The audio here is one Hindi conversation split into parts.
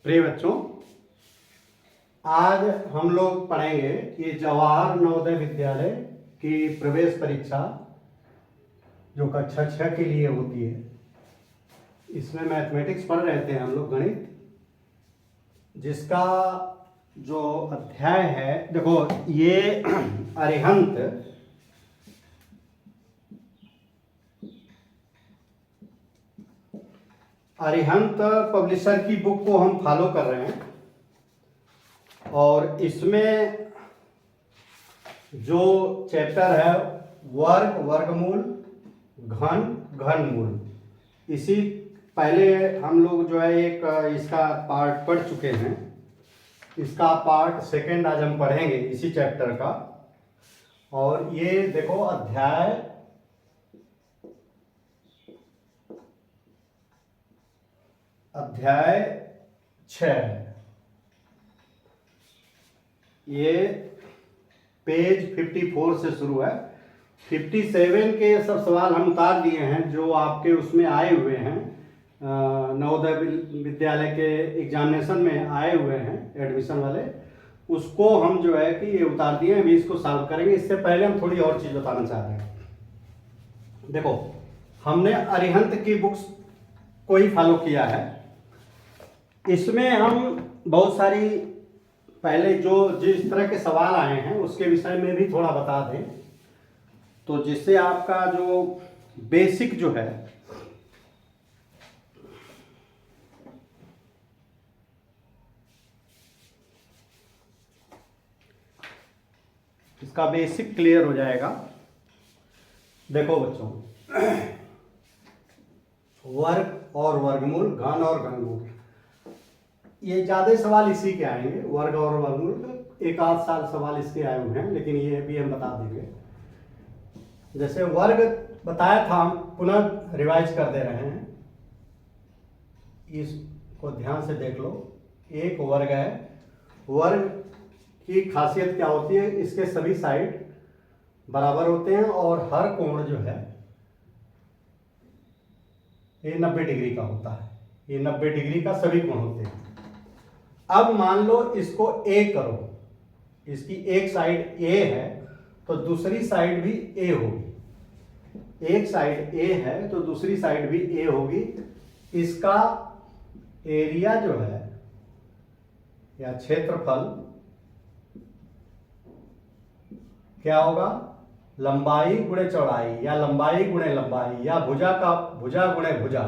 प्रिय बच्चों, आज हम लोग पढ़ेंगे कि जवाहर नवोदय विद्यालय की प्रवेश परीक्षा जो कक्षा 6 के लिए होती है, इसमें मैथमेटिक्स पढ़ रहे थे हम लोग, गणित, जिसका जो अध्याय है, देखो ये अरिहंत पब्लिशर की बुक को हम फॉलो कर रहे हैं और इसमें जो चैप्टर है वर्ग, वर्गमूल, घन, घनमूल, इसी पहले हम लोग जो है एक इसका पार्ट पढ़ चुके हैं। इसका पार्ट सेकंड आज हम पढ़ेंगे इसी चैप्टर का। और ये देखो अध्याय अध्याय 6, ये पेज 54 से शुरू है। 57 के सब सवाल हम उतार दिए हैं जो आपके उसमें आए हुए हैं, नवोदय विद्यालय के एग्जामिनेशन में आए हुए हैं एडमिशन वाले, उसको हम जो है कि ये उतार दिए हैं, अभी इसको सॉल्व करेंगे। इससे पहले हम थोड़ी और चीज़ बताना चाह रहे हैं। देखो, हमने अरिहंत की बुक्स को ही फॉलो किया है। इसमें हम बहुत सारी पहले जो जिस तरह के सवाल आए हैं उसके विषय में भी थोड़ा बता दें, तो जिससे आपका जो बेसिक जो है इसका बेसिक क्लियर हो जाएगा। देखो बच्चों, वर्ग और वर्गमूल, घन और घनमूल, ये ज्यादा सवाल इसी के आएंगे। वर्ग और वर्गमूल एक आध साल सवाल इसके आए हुए हैं, लेकिन ये भी हम बता देंगे। जैसे वर्ग बताया था, हम पुनः रिवाइज कर दे रहे हैं, इसको ध्यान से देख लो। एक वर्ग है, वर्ग की खासियत क्या होती है, इसके सभी साइड बराबर होते हैं और हर कोण जो है ये 90 डिग्री का होता है। ये 90 डिग्री का सभी कोण होते हैं। अब मान लो इसको ए करो, इसकी एक साइड ए है तो दूसरी साइड भी ए होगी। एक साइड ए है तो दूसरी साइड भी ए होगी। इसका एरिया जो है या क्षेत्रफल क्या होगा, लंबाई गुणे चौड़ाई या लंबाई गुणे लंबाई या भुजा का भुजा गुणे भुजा।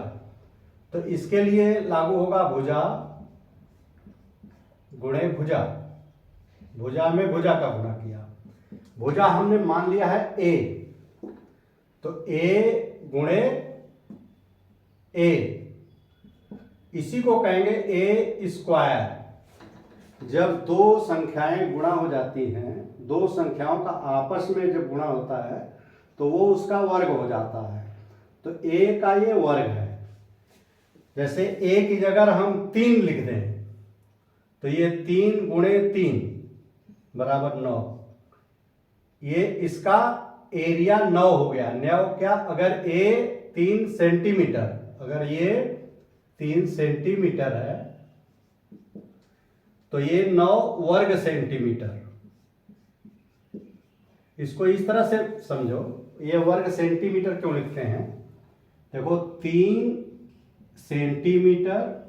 तो इसके लिए लागू होगा भुजा गुणे भुजा। भुजा में भुजा का गुणा किया। भुजा हमने मान लिया है ए, तो ए गुणे ए, इसी को कहेंगे ए स्क्वायर। जब दो संख्याएं गुणा हो जाती हैं, दो संख्याओं का आपस में जब गुणा होता है तो वो उसका वर्ग हो जाता है। तो ए का ये वर्ग है। जैसे ए की जगह हम 3 लिख दें तो ये 3 गुणे 3 बराबर 9। ये इसका एरिया 9 हो गया। 9 क्या, अगर ए 3 सेंटीमीटर, अगर ये 3 सेंटीमीटर है तो ये 9 वर्ग सेंटीमीटर। इसको इस तरह से समझो, ये वर्ग सेंटीमीटर क्यों लिखते हैं, देखो 3 सेंटीमीटर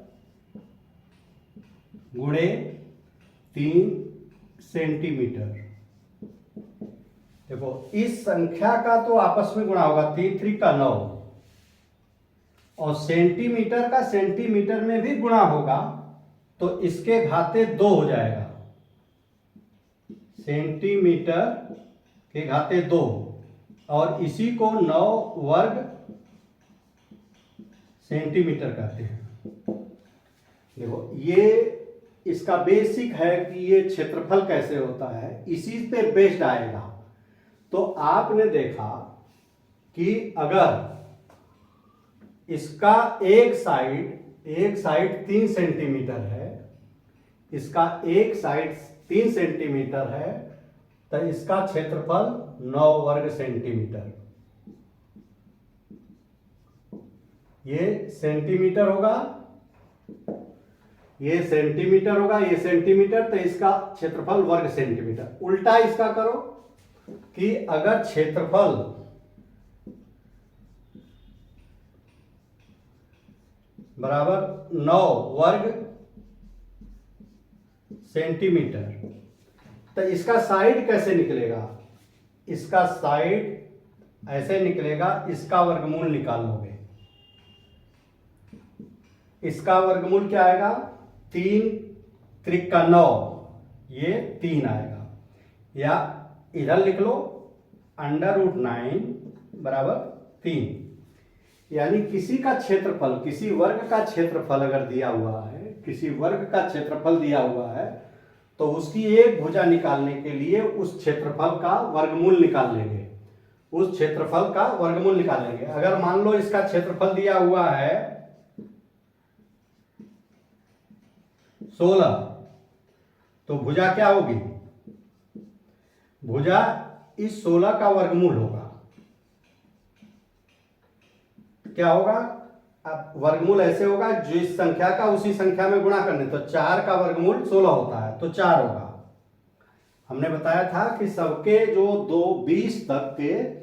गुणे 3 सेंटीमीटर। देखो इस संख्या का तो आपस में गुणा होगा, 3 3 का 9, और सेंटीमीटर का सेंटीमीटर में भी गुणा होगा तो इसके घाते 2 हो जाएगा। सेंटीमीटर के घाते 2, और इसी को 9 वर्ग सेंटीमीटर कहते हैं। देखो ये इसका बेसिक है कि ये क्षेत्रफल कैसे होता है, इसी पे बेस्ड आएगा। तो आपने देखा कि अगर इसका एक साइड 3 सेंटीमीटर है, इसका एक साइड 3 सेंटीमीटर है, तो इसका क्षेत्रफल 9 वर्ग सेंटीमीटर। ये सेंटीमीटर होगा, ये सेंटीमीटर होगा, ये सेंटीमीटर, तो इसका क्षेत्रफल वर्ग सेंटीमीटर। उल्टा इसका करो कि अगर क्षेत्रफल बराबर 9 वर्ग सेंटीमीटर, तो इसका साइड कैसे निकलेगा? इसका साइड ऐसे निकलेगा, इसका वर्गमूल निकाल लोगे। इसका वर्गमूल क्या आएगा? 3 त्रिक का 9, ये 3 आएगा। या इधर लिख लो √9 बराबर 3। यानी किसी का क्षेत्रफल, किसी वर्ग का क्षेत्रफल अगर दिया हुआ है, किसी वर्ग का क्षेत्रफल दिया हुआ है, तो उसकी एक भुजा निकालने के लिए उस क्षेत्रफल का वर्गमूल निकाल लेंगे। उस क्षेत्रफल का वर्गमूल निकाल लेंगे। अगर मान लो इसका क्षेत्रफल दिया हुआ है 16, तो भुजा क्या होगी? भुजा इस 16 का वर्गमूल होगा। क्या होगा? अब वर्गमूल ऐसे होगा, जिस संख्या का उसी संख्या में गुणा करने, तो 4 का वर्गमूल 16 होता है, तो 4 होगा। हमने बताया था कि सबके जो 20 तक के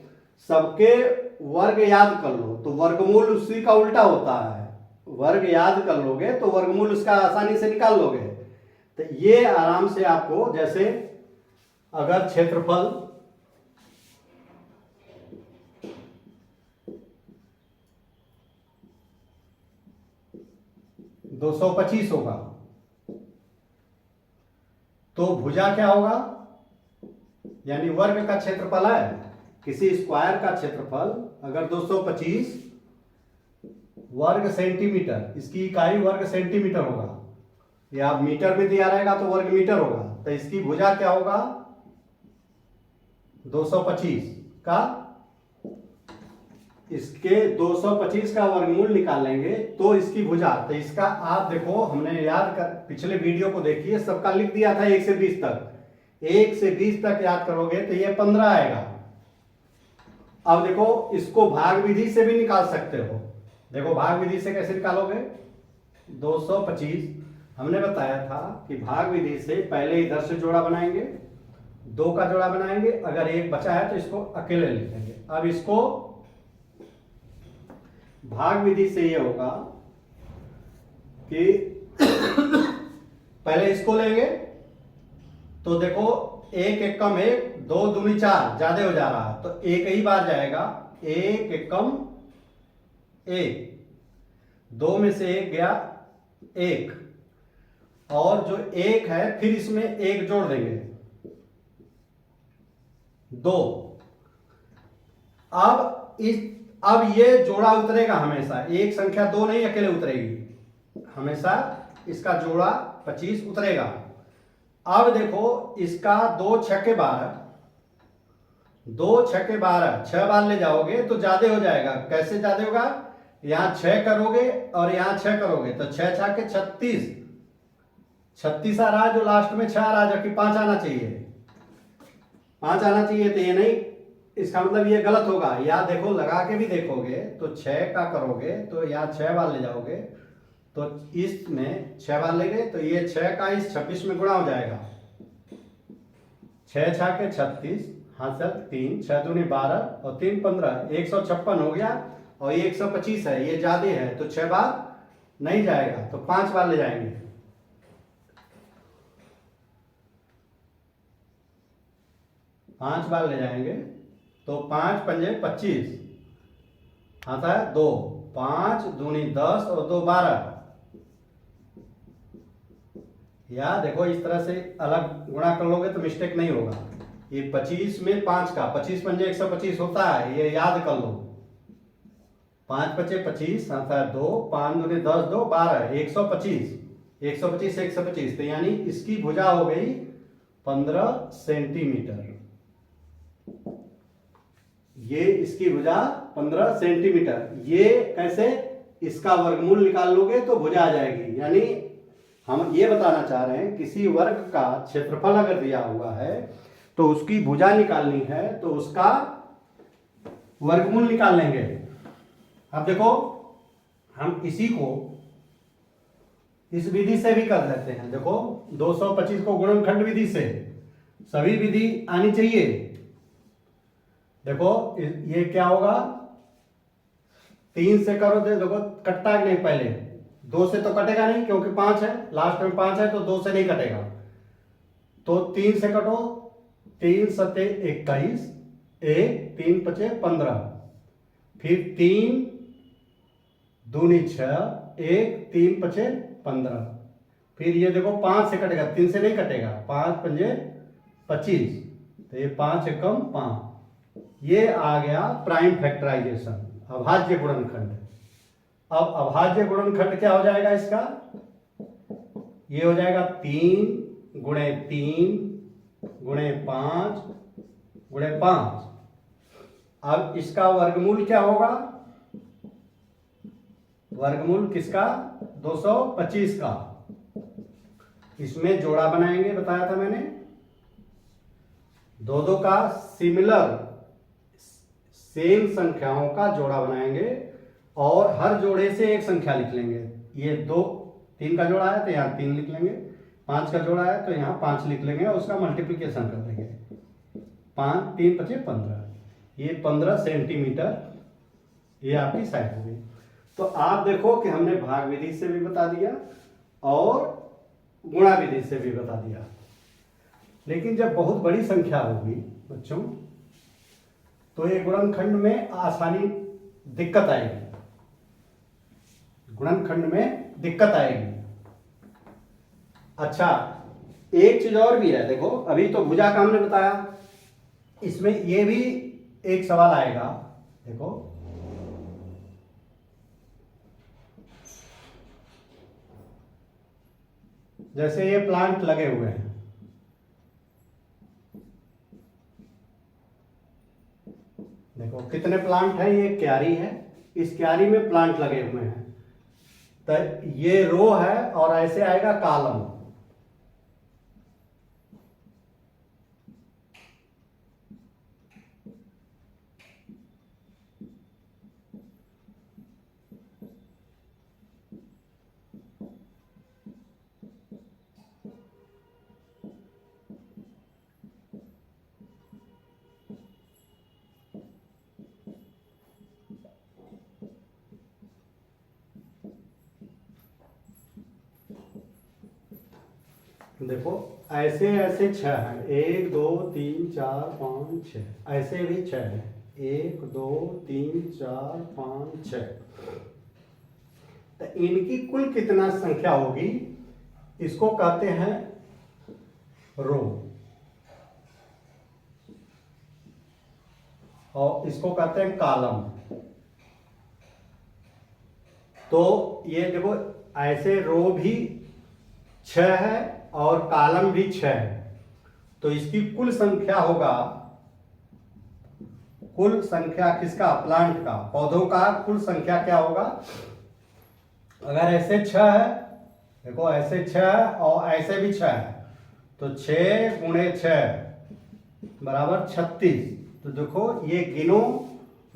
सबके वर्ग याद कर लो, तो वर्गमूल उसी का उल्टा होता है। वर्ग याद कर लोगे तो वर्गमूल उसका आसानी से निकाल लोगे। तो ये आराम से आपको, जैसे अगर क्षेत्रफल 225 होगा, तो भुजा क्या होगा? यानी वर्ग का क्षेत्रफल है, किसी स्क्वायर का क्षेत्रफल अगर 225 वर्ग सेंटीमीटर, इसकी इकाई वर्ग सेंटीमीटर होगा, या मीटर में दिया रहेगा तो वर्ग मीटर होगा, तो इसकी भुजा क्या होगा? 225 का, इसके 225 का वर्गमूल निकालेंगे तो इसकी भुजा, तो इसका आप देखो, हमने याद कर, पिछले वीडियो को देखिए, सबका लिख दिया था 1 से 20 तक। 1 से 20 तक याद करोगे तो ये 15 आएगा। अब देखो, इसको भाग विधि से भी निकाल सकते हो। देखो भाग विधि से कैसे निकालोगे? 225 हमने बताया था कि भाग विधि से पहले इधर से जोड़ा बनाएंगे, 2 का जोड़ा बनाएंगे, अगर 1 बचा है तो इसको अकेले लिखेंगे। अब इसको भाग विधि से ये होगा कि पहले इसको लेंगे, तो देखो 1 एकम 1, 2 दूनी 4, ज्यादा हो जा रहा है, तो 1 ही बार जाएगा, 1 एकम 1, 2 में से 1 गया 1, और जो 1 है फिर इसमें 1 जोड़ देंगे 2। अब ये जोड़ा उतरेगा हमेशा, एक संख्या 2 नहीं अकेले उतरेगी, हमेशा इसका जोड़ा 25 उतरेगा। अब देखो, इसका 2 छक्के 12, 2 छक्के 12, 6 बार ले जाओगे तो ज्यादा हो जाएगा। कैसे ज्यादा होगा? यहां 6 करोगे और यहां 6 करोगे तो 6 छक्के 36, 36 आ रहा है, जो लास्ट में 6 आ रहा है, जबकि 5 आना चाहिए, 5 आना चाहिए, तो ये नहीं, इसका मतलब ये गलत होगा। या देखो, लगा के भी देखोगे तो 6 का करोगे तो यहाँ 6 बार ले जाओगे, तो इसमें 6 बार ले गए तो ये 6 का इस 26 में गुणा हो जाएगा, 6 छक्के 36, हासिल 3, 6 दूनी 12 और 3 15, 156 हो गया। और ये 125 है, ये ज्यादा है, तो 6 बार नहीं जाएगा, तो 5 बार ले जाएंगे। पांच बार ले जाएंगे तो 5 पंजे 25 आता है 2, 5 दूनी 10 और 2 12। या देखो, इस तरह से अलग गुणा कर लोगे तो मिस्टेक नहीं होगा। ये 25 में 5 का 25 पंजे 125 होता है, ये याद कर लो। 5 पचे 25 आता है 2, 5 दूनी 10, 2 12, 125, 125 125, तो यानी इसकी भुजा हो गई 15 सेंटीमीटर। ये इसकी भुजा 15 सेंटीमीटर। ये कैसे? इसका वर्गमूल निकाल लोगे तो भुजा आ जाएगी। यानी हम ये बताना चाह रहे हैं, किसी वर्ग का क्षेत्रफल अगर दिया हुआ है तो उसकी भुजा निकालनी है, तो उसका वर्गमूल निकाल लेंगे। अब देखो, हम इसी को इस विधि से भी कर लेते हैं। देखो 225 को गुणनखंड विधि से, सभी विधि आनी चाहिए। देखो ये क्या होगा, 3 से करो तो देखो कटता नहीं, पहले 2 से तो कटेगा नहीं क्योंकि 5 है, लास्ट में 5 है तो 2 से नहीं कटेगा। तो 3 से कटो, 3 सते 21, 1 3 पचे 15, फिर 3 दूनी 6, 1 3 पचे 15, फिर ये देखो 5 से कटेगा, 3 से नहीं कटेगा, 5 पंजे 25, तो ये 5 एकम 5। ये आ गया प्राइम फैक्टराइजेशन, अभाज्य गुणनखंड। अब अभाज्य गुणनखंड क्या हो जाएगा इसका, ये हो जाएगा 3 गुणे 3 गुणे 5 गुणे 5। अब इसका वर्गमूल क्या होगा, वर्गमूल किसका, 225 का। इसमें जोड़ा बनाएंगे, बताया था मैंने, दो का सिमिलर सेम संख्याओं का जोड़ा बनाएंगे और हर जोड़े से एक संख्या लिख लेंगे। ये 2 3 का जोड़ा है तो यहाँ 3 लिख लेंगे, 5 का जोड़ा है तो यहाँ 5 लिख लेंगे और उसका मल्टीप्लिकेशन कर देंगे। 5 3 पचे 15, ये 15 सेंटीमीटर ये आपकी साइड हो गई। तो आप देखो कि हमने भाग विधि से भी बता दिया और गुणा विधि से भी बता दिया, लेकिन जब बहुत बड़ी संख्या होगी बच्चों तो ये गुणनखंड में आसानी दिक्कत आएगी, गुणनखंड में दिक्कत आएगी। अच्छा एक चीज और भी है, देखो अभी तो भुजा का हमने बताया, इसमें ये भी एक सवाल आएगा। देखो जैसे ये प्लांट लगे हुए हैं, देखो कितने प्लांट हैं, ये क्यारी है, इस क्यारी में प्लांट लगे हुए हैं, तो ये रो है और ऐसे आएगा कॉलम। देखो ऐसे ऐसे 6 है, 1 2 3 4 5 6, ऐसे भी 6 है, 1 2 3 4 5 6। तो इनकी कुल कितना संख्या होगी, इसको कहते हैं रो और इसको कहते हैं कॉलम। तो ये देखो ऐसे रो भी 6 है और कॉलम भी 6 है, तो इसकी कुल संख्या होगा, कुल संख्या किसका, प्लांट का, पौधों का कुल संख्या क्या होगा। अगर ऐसे 6 है, देखो ऐसे 6 है और ऐसे भी 6 है, तो 6 गुणे 6 बराबर 36। तो देखो ये गिनो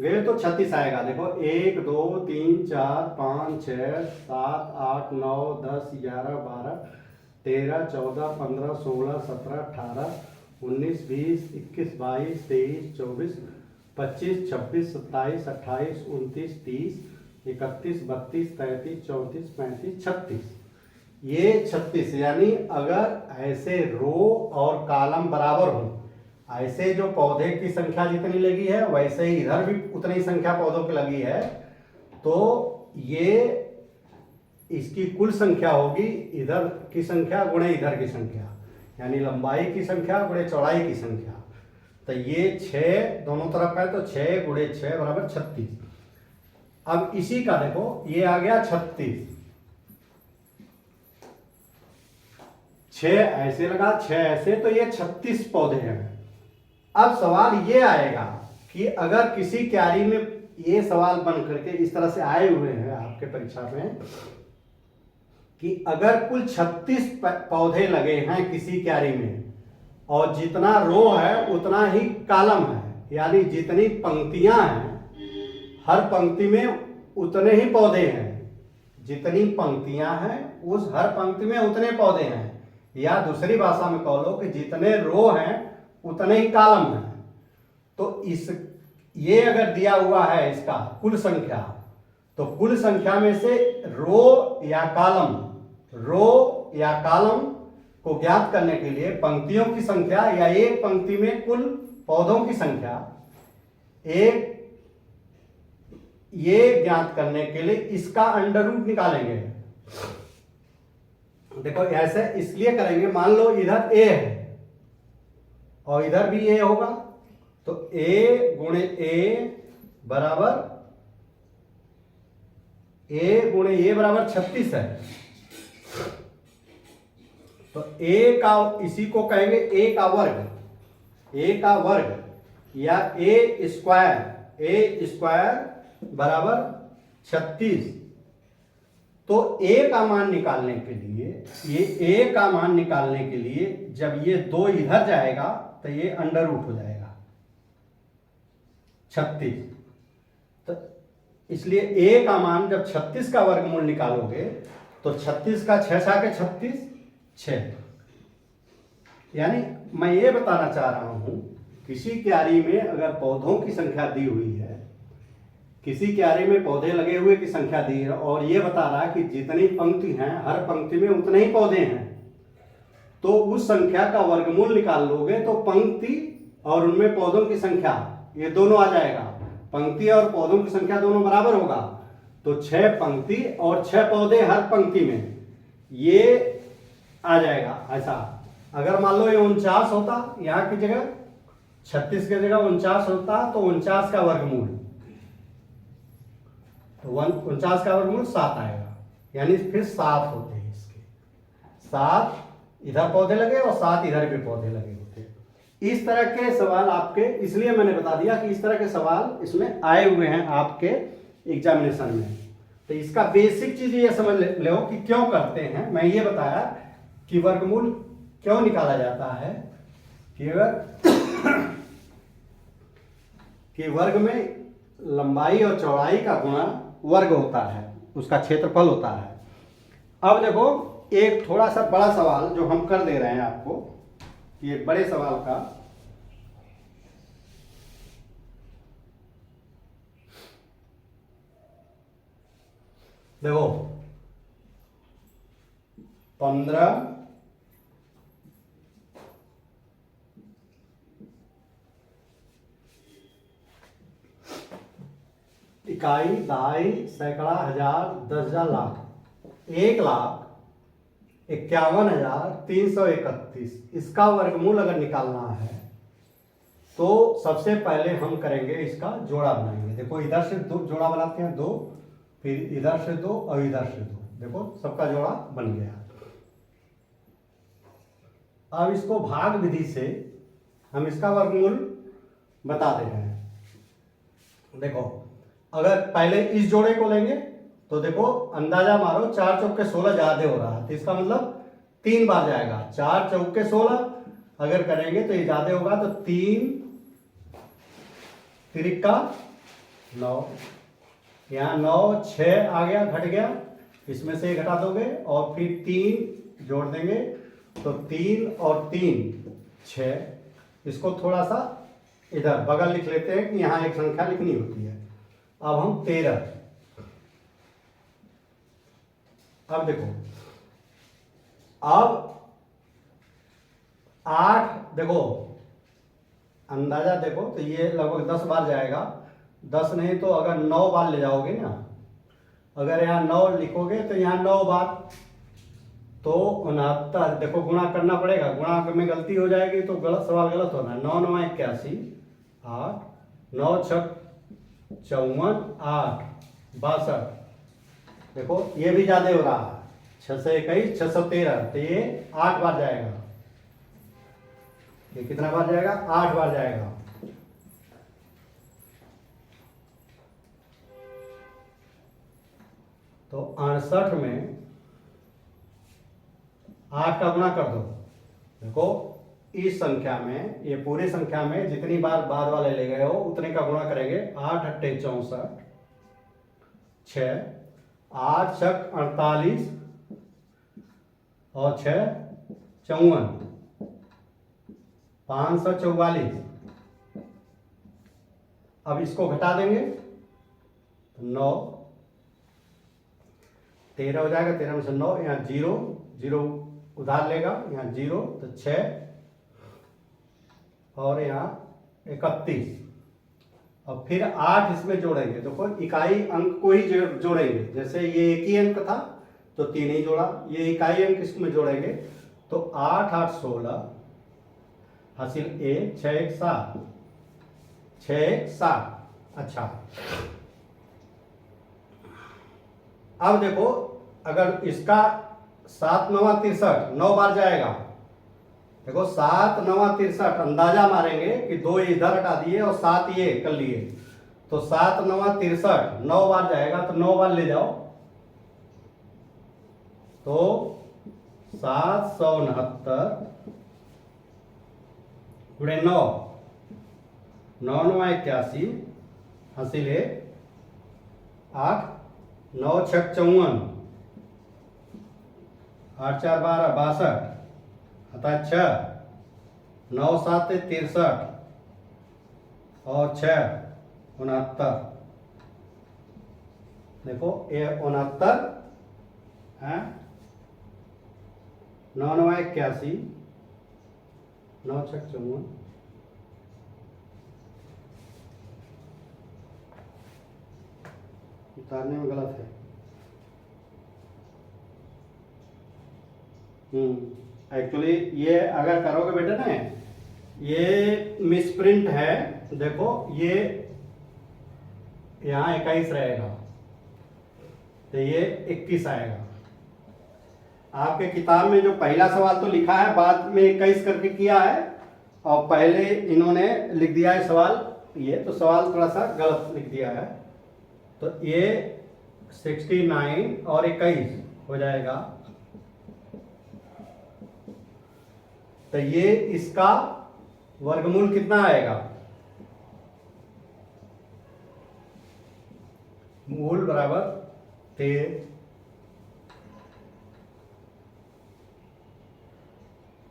गए तो 36 आएगा। देखो 1 2 3 4 5 6 7 8 9 10 11 12 13 14 15 16 17 18 19 20 21 22 23 24 25 26 27 28 29 30 31 32 33 34 35 36। ये 36, यानी अगर ऐसे रो और कॉलम बराबर हो, ऐसे जो पौधे की संख्या जितनी लगी है वैसे ही इधर भी उतनी संख्या पौधों की लगी है, तो ये इसकी कुल संख्या होगी इधर की संख्या गुणे इधर की संख्या, यानी लंबाई की संख्या गुणे चौड़ाई की संख्या। तो ये 6 दोनों तरफ है, तो 6 गुणे 6 बराबर 36। अब इसी का देखो ये आ गया 36, 6 ऐसे लगा 6 ऐसे, तो ये 36 पौधे हैं। अब सवाल ये आएगा कि अगर किसी क्यारी में, ये सवाल बन करके इस तरह से आए हुए हैं आपके परीक्षा में कि अगर कुल 36 पौधे लगे हैं किसी क्यारी में और जितना रो है उतना ही कॉलम है, यानी जितनी पंक्तियां हैं हर पंक्ति में उतने ही पौधे हैं, जितनी पंक्तियां हैं उस हर पंक्ति में उतने पौधे हैं, या दूसरी भाषा में कह लो कि जितने रो हैं उतने ही कॉलम हैं। तो इस ये अगर दिया हुआ है इसका कुल संख्या, तो कुल संख्या में से रो या कॉलम को ज्ञात करने के लिए पंक्तियों की संख्या या एक पंक्ति में कुल पौधों की संख्या, एक ये ज्ञात करने के लिए इसका अंडर रूट निकालेंगे। देखो ऐसे इसलिए करेंगे, मान लो इधर ए है और इधर भी ए होगा, तो ए गुणे ए बराबर 36 है। तो ए का, इसी को कहेंगे ए का वर्ग या ए स्क्वायर बराबर 36। तो ए का मान निकालने के लिए, ये ए का मान निकालने के लिए जब ये 2 इधर जाएगा तो ये अंडर रूट हो जाएगा 36। तो इसलिए ए का मान जब 36 का वर्गमूल निकालोगे तो 36 का 6 के 36 6। यानी मैं ये बताना चाह रहा हूं, किसी क्यारी में अगर पौधों की संख्या दी हुई है, किसी क्यारी में पौधे लगे हुए की संख्या दी है और ये बता रहा है कि जितनी पंक्ति हैं हर पंक्ति में उतने ही पौधे हैं, तो उस संख्या का वर्गमूल निकाल लोगे तो पंक्ति और उनमें पौधों की संख्या ये दोनों आ जाएगा। पंक्ति और पौधों की संख्या दोनों बराबर होगा, तो 6 पंक्ति और 6 पौधे हर पंक्ति में, ये आ जाएगा। ऐसा अगर मान लो ये 49 होता, यहाँ की जगह 36 की जगह 49 होता, तो 49 का वर्गमूल, तो 49 का वर्गमूल 7 आएगा। यानी फिर 7 होते हैं इसके, 7 इधर पौधे लगे और 7 इधर भी पौधे लगे होते हैं। इस तरह के सवाल आपके, इसलिए मैंने बता दिया कि इस तरह के सवाल इसमें आए हुए हैं आपके एग्जामिनेशन में। तो इसका बेसिक चीज ये समझ लो कि क्यों करते हैं। मैं ये बताया कि वर्गमूल क्यों निकाला जाता है, कि अगर कि वर्ग में लंबाई और चौड़ाई का गुणा वर्ग होता है, उसका क्षेत्रफल होता है। अब देखो एक थोड़ा सा बड़ा सवाल जो हम कर दे रहे हैं आपको, कि एक बड़े सवाल का देखो 15 इकाई, दहाई, सैकड़ा, हजार, 10,000, लाख, 1,51,331। इसका वर्गमूल अगर निकालना है तो सबसे पहले हम करेंगे इसका जोड़ा बनाएंगे। देखो इधर से 2 जोड़ा बनाते हैं, 2, फिर इधर से 2 और इधर से 2। देखो सबका जोड़ा बन गया। अब इसको भाग विधि से हम इसका वर्गमूल बता दे रहे हैं। देखो अगर पहले इस जोड़े को लेंगे तो देखो अंदाजा मारो, 4 चौके 16 ज्यादा हो रहा है, तो इसका मतलब 3 बार जाएगा। 4 चौके 16 अगर करेंगे तो ये ज्यादा होगा, तो 3 तिरिका 9, यहाँ 9 6 आ गया, घट गया, इसमें से घटा दोगे और फिर 3 जोड़ देंगे, तो 3 और 3 6। इसको थोड़ा सा इधर बगल लिख लेते हैं कि यहाँ एक संख्या लिखनी होती है। अब हम 13, अब देखो अब 8, देखो अंदाजा देखो तो ये लगभग 10 बार जाएगा। 10 नहीं तो अगर 9 बार ले जाओगे ना, अगर यहाँ 9 लिखोगे तो यहाँ 9 बार, तो 69। देखो गुणा करना पड़ेगा, गुणा में गलती हो जाएगी तो गलत सवाल गलत होना। 9 9 81, 8, 9 6 54, 8 62। देखो ये भी ज्यादा हो रहा है, 6 से 21 613, तो ये 8 बार जाएगा। ये कितना बार जाएगा? 8 बार जाएगा। तो 68 में 8 का गुणा कर दो। देखो इस संख्या में, ये पूरी संख्या में जितनी बार बाद वाले ले गए हो उतने का गुणा करेंगे। 8 8 64, 6 8 छक 48 और 6 54, 544। अब इसको घटा देंगे तो 9, 13 हो जाएगा, 13 में से 9, यहाँ 0 0 उधार लेगा, यहाँ 0 तो 6 और यहाँ 31। और फिर 8 इसमें जोड़ेंगे। देखो इकाई अंक को ही जोड़ेंगे, जैसे ये एक ही अंक था तो 3 ही जोड़ा, ये इकाई अंक इसमें जोड़ेंगे तो 8 8 16 हासिल 1 6 1 7, 6 1 7। अच्छा, अब देखो अगर इसका 7 9 63, 9 बार जाएगा। देखो 7 9 63, अंदाजा मारेंगे कि 2 इधर हटा दिए और 7 ये कर लिए, तो 7 9 63, 9 बार जाएगा तो 9 बार ले जाओ तो 769 गुणे 9, 9 9 81 हासिल 8, 9 6 54, 8 4 12 62, अतः 6, 9 7 63 और 6 69। देखो ये 69 है, 9 9 81, 9 6 54, उतारने में गलत है। एक्चुअली ये अगर करोगे बेटा ना, ये मिसप्रिंट है। देखो ये यहाँ 21 रहेगा तो ये 21 आएगा। आपके किताब में जो पहला सवाल तो लिखा है, बाद में 21 करके किया है और पहले इन्होंने लिख दिया है सवाल, ये तो सवाल थोड़ा सा गलत लिख दिया है। तो ये 69 और 21 हो जाएगा, तो ये इसका वर्गमूल कितना आएगा? मूल बराबर 13।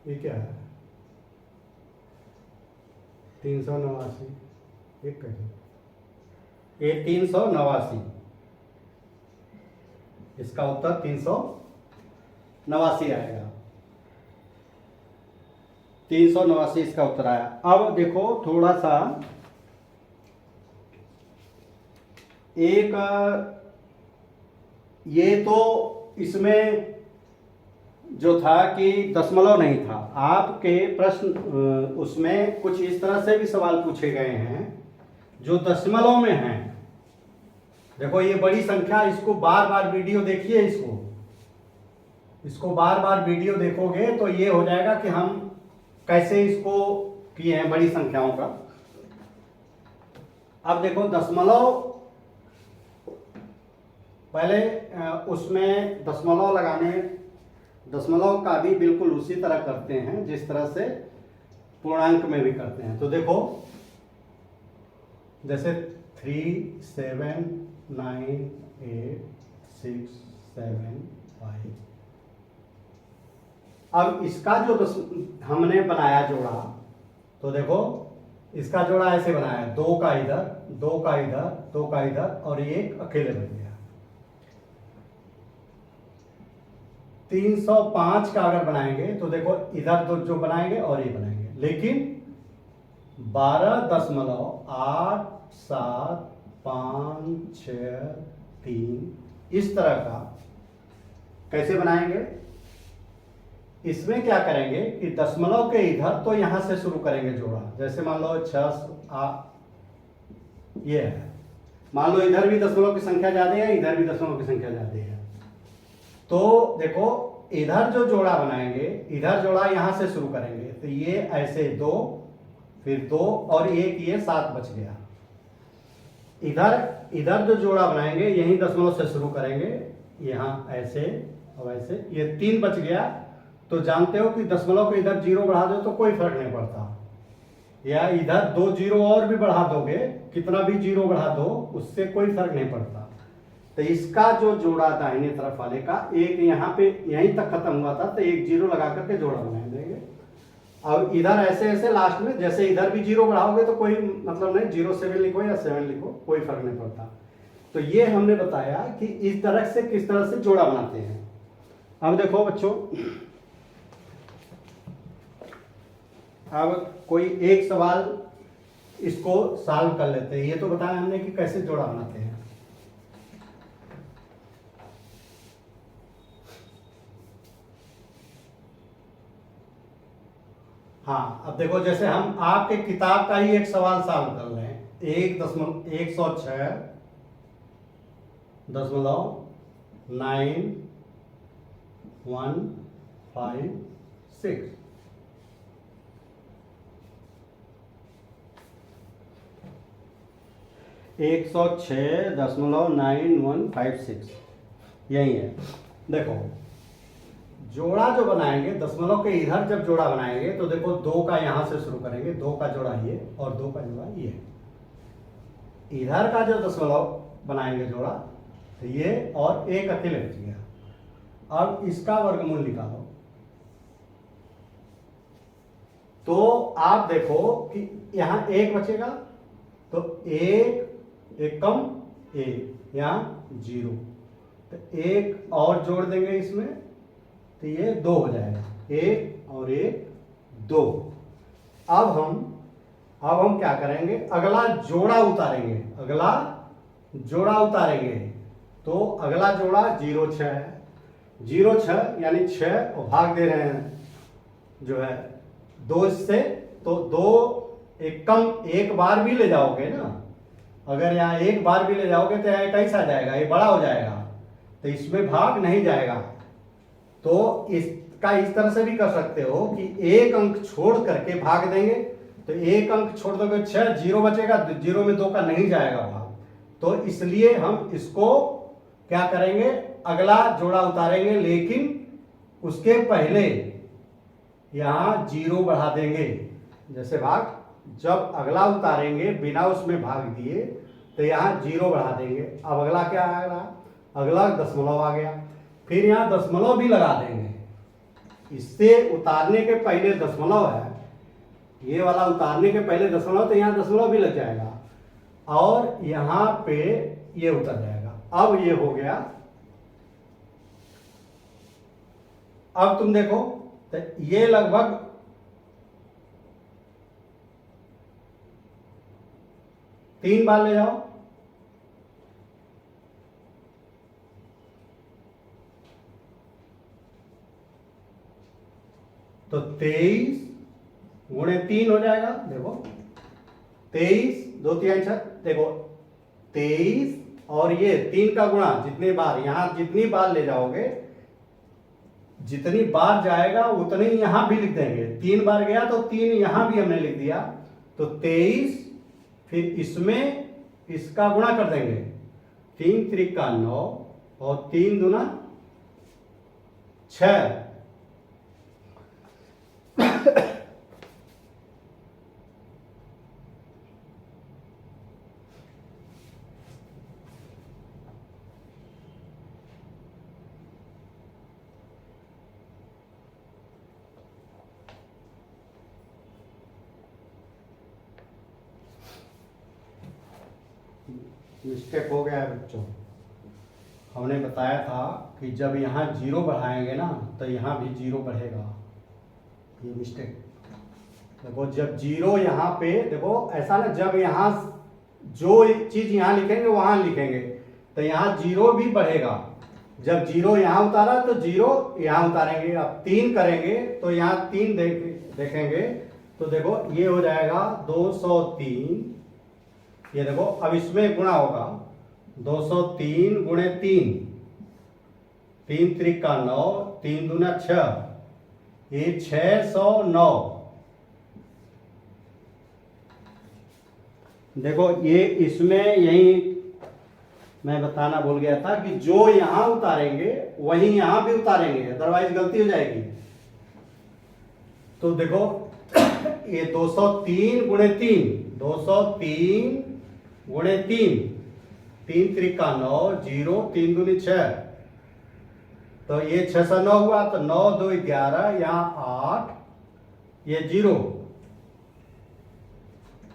ये क्या है? 389। एक कहिए, ये 389, इसका उत्तर 389 आएगा। 389 इसका उत्तर आया। अब देखो थोड़ा सा एक, ये तो इसमें जो था कि दशमलव नहीं था, आपके प्रश्न उसमें कुछ इस तरह से भी सवाल पूछे गए हैं जो दशमलव में हैं। देखो ये बड़ी संख्या, इसको बार बार वीडियो देखिए, इसको बार बार वीडियो देखोगे तो ये हो जाएगा कि हम कैसे इसको किए हैं बड़ी संख्याओं का। अब देखो दशमलव, पहले उसमें दशमलव लगाने, दशमलव का भी बिल्कुल उसी तरह करते हैं जिस तरह से पूर्णांक में भी करते हैं। तो देखो जैसे 3 7 9 8 6 7 5। अब इसका जो हमने बनाया जोड़ा, तो देखो इसका जोड़ा ऐसे बनाया, 2 का इधर, 2 का इधर, 2 का इधर और एक अकेले बन गया। 305 का अगर बनाएंगे तो देखो इधर तो जो बनाएंगे और ये बनाएंगे, लेकिन 12.75753 इस तरह का कैसे बनाएंगे? इसमें क्या करेंगे कि दशमलव के इधर तो यहां से शुरू करेंगे जोड़ा। जैसे मान लो 6 ये है, मान लो इधर भी दशमलव की संख्या ज्यादा है, इधर भी दशमलव की संख्या ज्यादा है, तो देखो इधर जो जोड़ा बनाएंगे, इधर जोड़ा यहां से शुरू करेंगे, तो ये ऐसे 2 फिर 2 और एक, ये 7 बच गया। इधर जो जोड़ा बनाएंगे यही दशमलव से शुरू करेंगे, यहां ऐसे और ऐसे, ये 3 बच गया। तो जानते हो कि दशमलव को इधर 0 बढ़ा दो तो कोई फर्क नहीं पड़ता, या इधर 2 0 और भी बढ़ा दोगे, कितना भी 0 बढ़ा दो उससे कोई फर्क नहीं पड़ता। तो इसका जो जोड़ा दाहिने तरफ वाले का एक यहाँ पे यहीं तक खत्म हुआ था, तो एक जीरो लगा करके जोड़ा बना देंगे। अब इधर ऐसे ऐसे लास्ट में जैसे इधर भी जीरो बढ़ाओगे तो कोई मतलब नहीं, 07 लिखो या 7 लिखो, कोई फर्क नहीं पड़ता। तो ये हमने बताया कि इस तरह से किस तरह से जोड़ा बनाते हैं। अब देखो बच्चों, अब कोई एक सवाल इसको सॉल्व कर लेते हैं। ये तो बताया हमने कि कैसे जोड़ा बनाते हैं। हाँ, अब देखो जैसे हम आपके किताब का ही एक सवाल सॉल्व कर रहे हैं। 106.9156 106.9156 यही है। देखो जोड़ा जो बनाएंगे दशमलव के इधर जब जोड़ा बनाएंगे तो देखो 2 का यहां से शुरू करेंगे, 2 का जोड़ा ये और 2 का जोड़ा ये। इधर का जो दशमलव बनाएंगे जोड़ा तो ये और एक अकेले बच गया। अब इसका वर्गमूल निकालो तो आप देखो कि यहां एक बचेगा, तो एक कम एक, यहां 0, तो एक और जोड़ देंगे इसमें तो ये 2 हो जाएगा, 1 और 1 2। अब हम क्या करेंगे, अगला जोड़ा उतारेंगे, तो अगला जोड़ा 06 है, 06 यानी 6 और भाग दे रहे हैं जो है 2 से, तो 2 एक कम एक बार भी ले जाओगे ना, अगर यहाँ एक बार भी ले जाओगे तो यहाँ कैसा जाएगा, ये बड़ा हो जाएगा, तो इसमें भाग नहीं जाएगा। तो इसका इस तरह से भी कर सकते हो कि एक अंक छोड़ करके भाग देंगे, तो एक अंक छोड़ दोगे 6, 0 बचेगा, 0 में 2 का नहीं जाएगा भाग। तो इसलिए हम इसको क्या करेंगे, अगला जोड़ा उतारेंगे, लेकिन उसके पहले यहां 0 बढ़ा देंगे। जैसे भाग जब अगला उतारेंगे बिना उसमें भाग दिए तो यहाँ 0 बढ़ा देंगे। अब अगला क्या आ रहा, अगला दशमलव आ गया, फिर यहाँ दशमलव भी लगा देंगे। इससे उतारने के पहले दशमलव है, ये वाला उतारने के पहले दशमलव, तो यहाँ दशमलव भी लग जाएगा और यहाँ पे ये उतर जाएगा। अब ये हो गया। अब तुम देखो तो ये लगभग 3 बार ले जाओ, तो 23 गुणे 3 हो जाएगा। देखो 23 2 3 6, देखो 23 और ये 3 का गुणा, जितने बार यहां जितनी बार ले जाओगे, जितनी बार जाएगा उतनी यहां भी लिख देंगे। 3 बार गया तो 3 यहां भी हमने लिख दिया, तो 23, फिर इसमें इसका गुणा कर देंगे, 3 त्रिका 9 और 3 दूना 6। मिस्टेक हो गया है बच्चों। हमने बताया था कि जब यहाँ 0 बढ़ाएंगे ना तो यहाँ भी 0 बढ़ेगा। ये मिस्टेक देखो, जब 0 यहाँ पे देखो ऐसा ना, जब यहाँ जो चीज यहाँ लिखेंगे वहां लिखेंगे तो यहाँ 0 भी बढ़ेगा। जब 0 यहाँ उतारा तो 0 यहाँ उतारेंगे। अब 3 करेंगे तो यहाँ 3 देखेंगे तो देखो ये हो जाएगा 203। ये देखो अब इसमें गुणा होगा, 203 गुणे 3, 3 त्रिका 9, 3 दूना 6, ये 609। देखो ये इसमें यही मैं बताना भूल गया था कि जो यहां उतारेंगे वहीं यहां भी उतारेंगे, अदरवाइज गलती हो जाएगी। तो देखो ये 203 गुणे 3, 203 गुणे 3, 3 त्रिका 9, 0, 3 दूनी 6, तो ये 6 से 9 हुआ, तो 9 2 11, यहाँ 8, ये 0।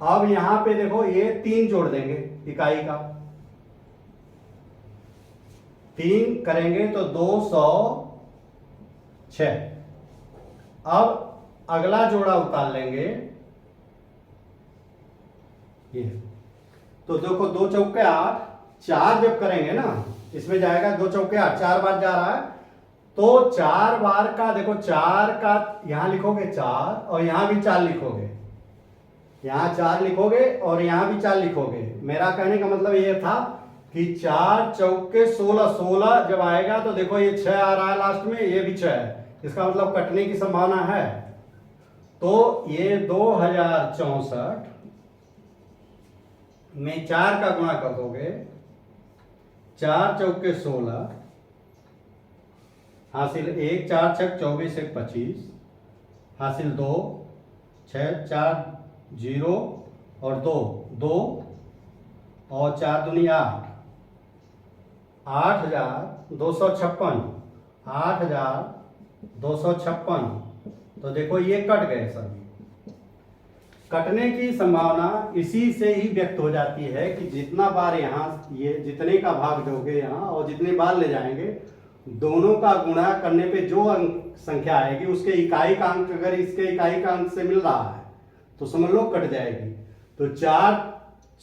अब यहां पे देखो ये 3 जोड़ देंगे इकाई का, 3 करेंगे तो 206। अब अगला जोड़ा उतार लेंगे ये, तो देखो 2 चौके 8, 4 जब करेंगे ना इसमें जाएगा 2 चौके 8, 4 बार जा रहा है, तो 4 बार का देखो 4 का यहां लिखोगे 4 और यहां भी 4 लिखोगे, यहां 4 लिखोगे और यहां भी 4 लिखोगे। मेरा कहने का मतलब ये था कि 4 चौके 16, 16 जब आएगा तो देखो ये 6 आ रहा है लास्ट में, ये भी 6 है, इसका मतलब कटने की संभावना है। तो ये 2064 में 4 का गुणा कर दोगे, 4 चौके 16, हासिल 1, 4 6 24, 1 25, हासिल 2, 6 4 0 और 2 2 और 4 दूनी 8, 8256, 8256। तो देखो ये कट गए सभी। कटने की संभावना इसी से ही व्यक्त हो जाती है कि जितना बार यहाँ ये जितने का भाग दोगे यहाँ और जितने बार ले जाएंगे, दोनों का गुणा करने पे जो अंक संख्या आएगी उसके इकाई का अंक अगर इसके इकाई का अंक से मिल रहा है तो समझ लो कट जाएगी। तो 4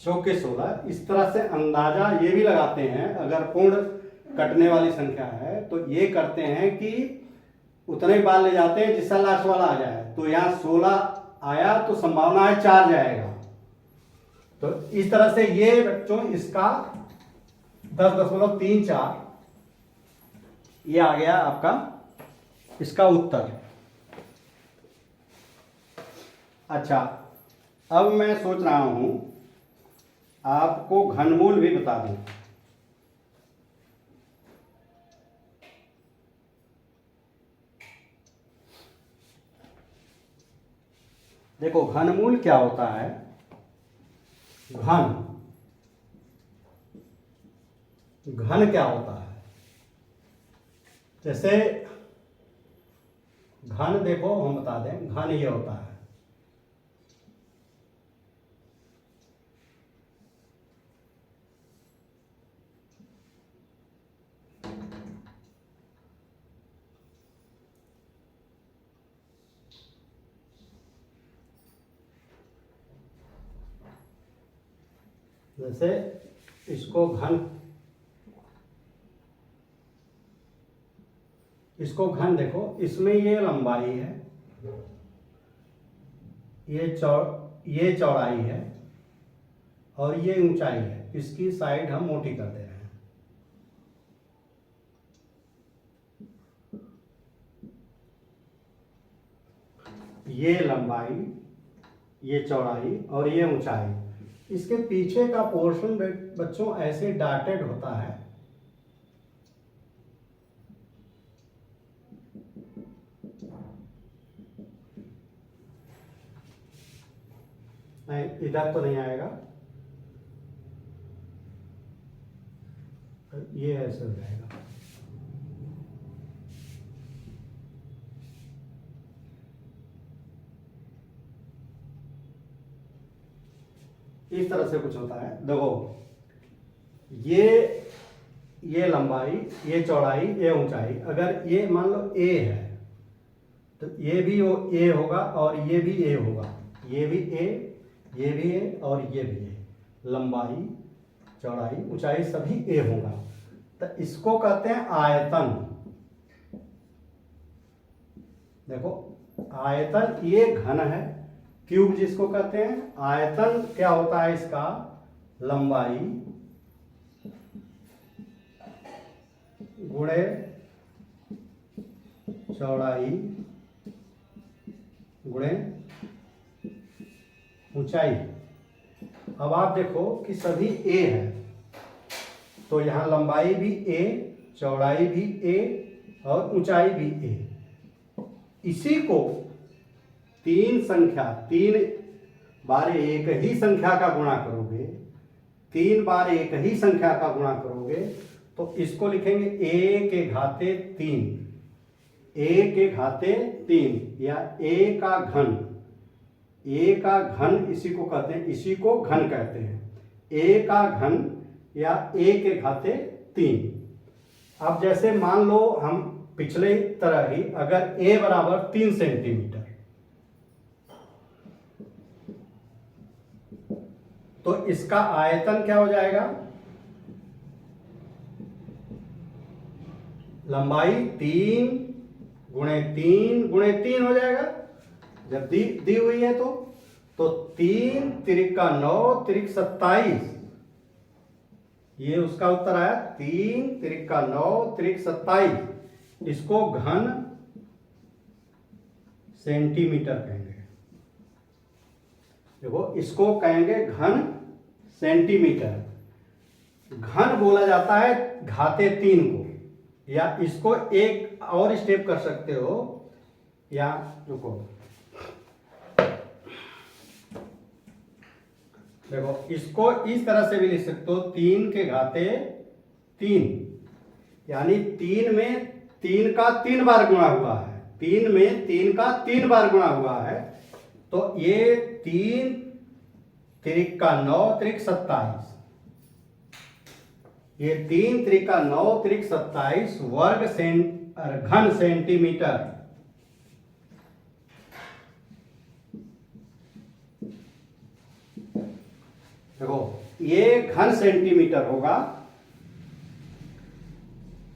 चौके 16, इस तरह से अंदाजा ये भी लगाते हैं अगर पूर्ण कटने वाली संख्या है तो ये करते हैं कि उतने बार ले जाते हैं जिसका लास्ट वाला आ जाए। तो यहाँ 16 आया तो संभावना है 4 जाएगा। तो इस तरह से ये बच्चों इसका 10.34 ये आ गया आपका इसका उत्तर। अच्छा, अब मैं सोच रहा हूं आपको घनमूल भी बता दूं। देखो घनमूल क्या होता है। घन क्या होता है, जैसे घन देखो हम बता दें, घन ये होता है जैसे इसको घन देखो, इसमें ये लंबाई है, ये चौड़ाई है और ये ऊंचाई है। इसकी साइड हम मोटी कर दे रहे हैं। ये लंबाई, ये चौड़ाई और ये ऊंचाई। इसके पीछे का पोर्शन बच्चों ऐसे डॉटेड होता है, नहीं इधर तो नहीं आएगा, ये ऐसे हो जाएगा। इस तरह से कुछ होता है। देखो ये लंबाई, ये चौड़ाई, ये ऊंचाई, अगर ये मान लो ए है तो ये भी ए होगा और ये भी ए होगा, ये भी ए, ये भी ए और ये भी ए। लंबाई, चौड़ाई, ऊंचाई सभी ए होगा। तो इसको कहते हैं आयतन। देखो आयतन ये घन है, क्यूब जिसको कहते हैं। आयतन क्या होता है इसका, लंबाई गुणे चौड़ाई गुणे ऊंचाई। अब आप देखो कि सभी ए है, तो यहां लंबाई भी ए, चौड़ाई भी ए और ऊंचाई भी ए। इसी को 3 बार एक ही संख्या का गुणा करोगे 3 बार एक ही संख्या का गुणा करोगे तो इसको लिखेंगे a के घाते 3, a के घाते 3 या a का घन। a का घन इसी को कहते हैं, इसी को घन कहते हैं, a का घन या a के घाते 3। अब जैसे मान लो हम पिछले तरह ही अगर a बराबर 3 सेंटीमीटर, तो इसका आयतन क्या हो जाएगा, लंबाई 3 गुणे 3 गुणे 3 हो जाएगा जब दी हुई है तो 3 त्रिका 9 त्रिक 27, ये उसका उत्तर आया 3 त्रिका 9 त्रिक 27। इसको घन सेंटीमीटर कहेंगे। देखो इसको कहेंगे घन सेंटीमीटर। घन बोला जाता है घाते 3 को, या इसको एक और स्टेप कर सकते हो, या रुको देखो इसको इस तरह से भी लिख सकते हो 3 के घाते 3, यानी 3 में 3 का 3 बार गुणा हुआ है, 3 में 3 का 3 बार गुणा हुआ है, तो ये 3 त्रिका 9 त्रिक 27, ये 3 त्रिका 9 त्रिक 27 वर्ग घन सेंटीमीटर। देखो ये घन सेंटीमीटर होगा,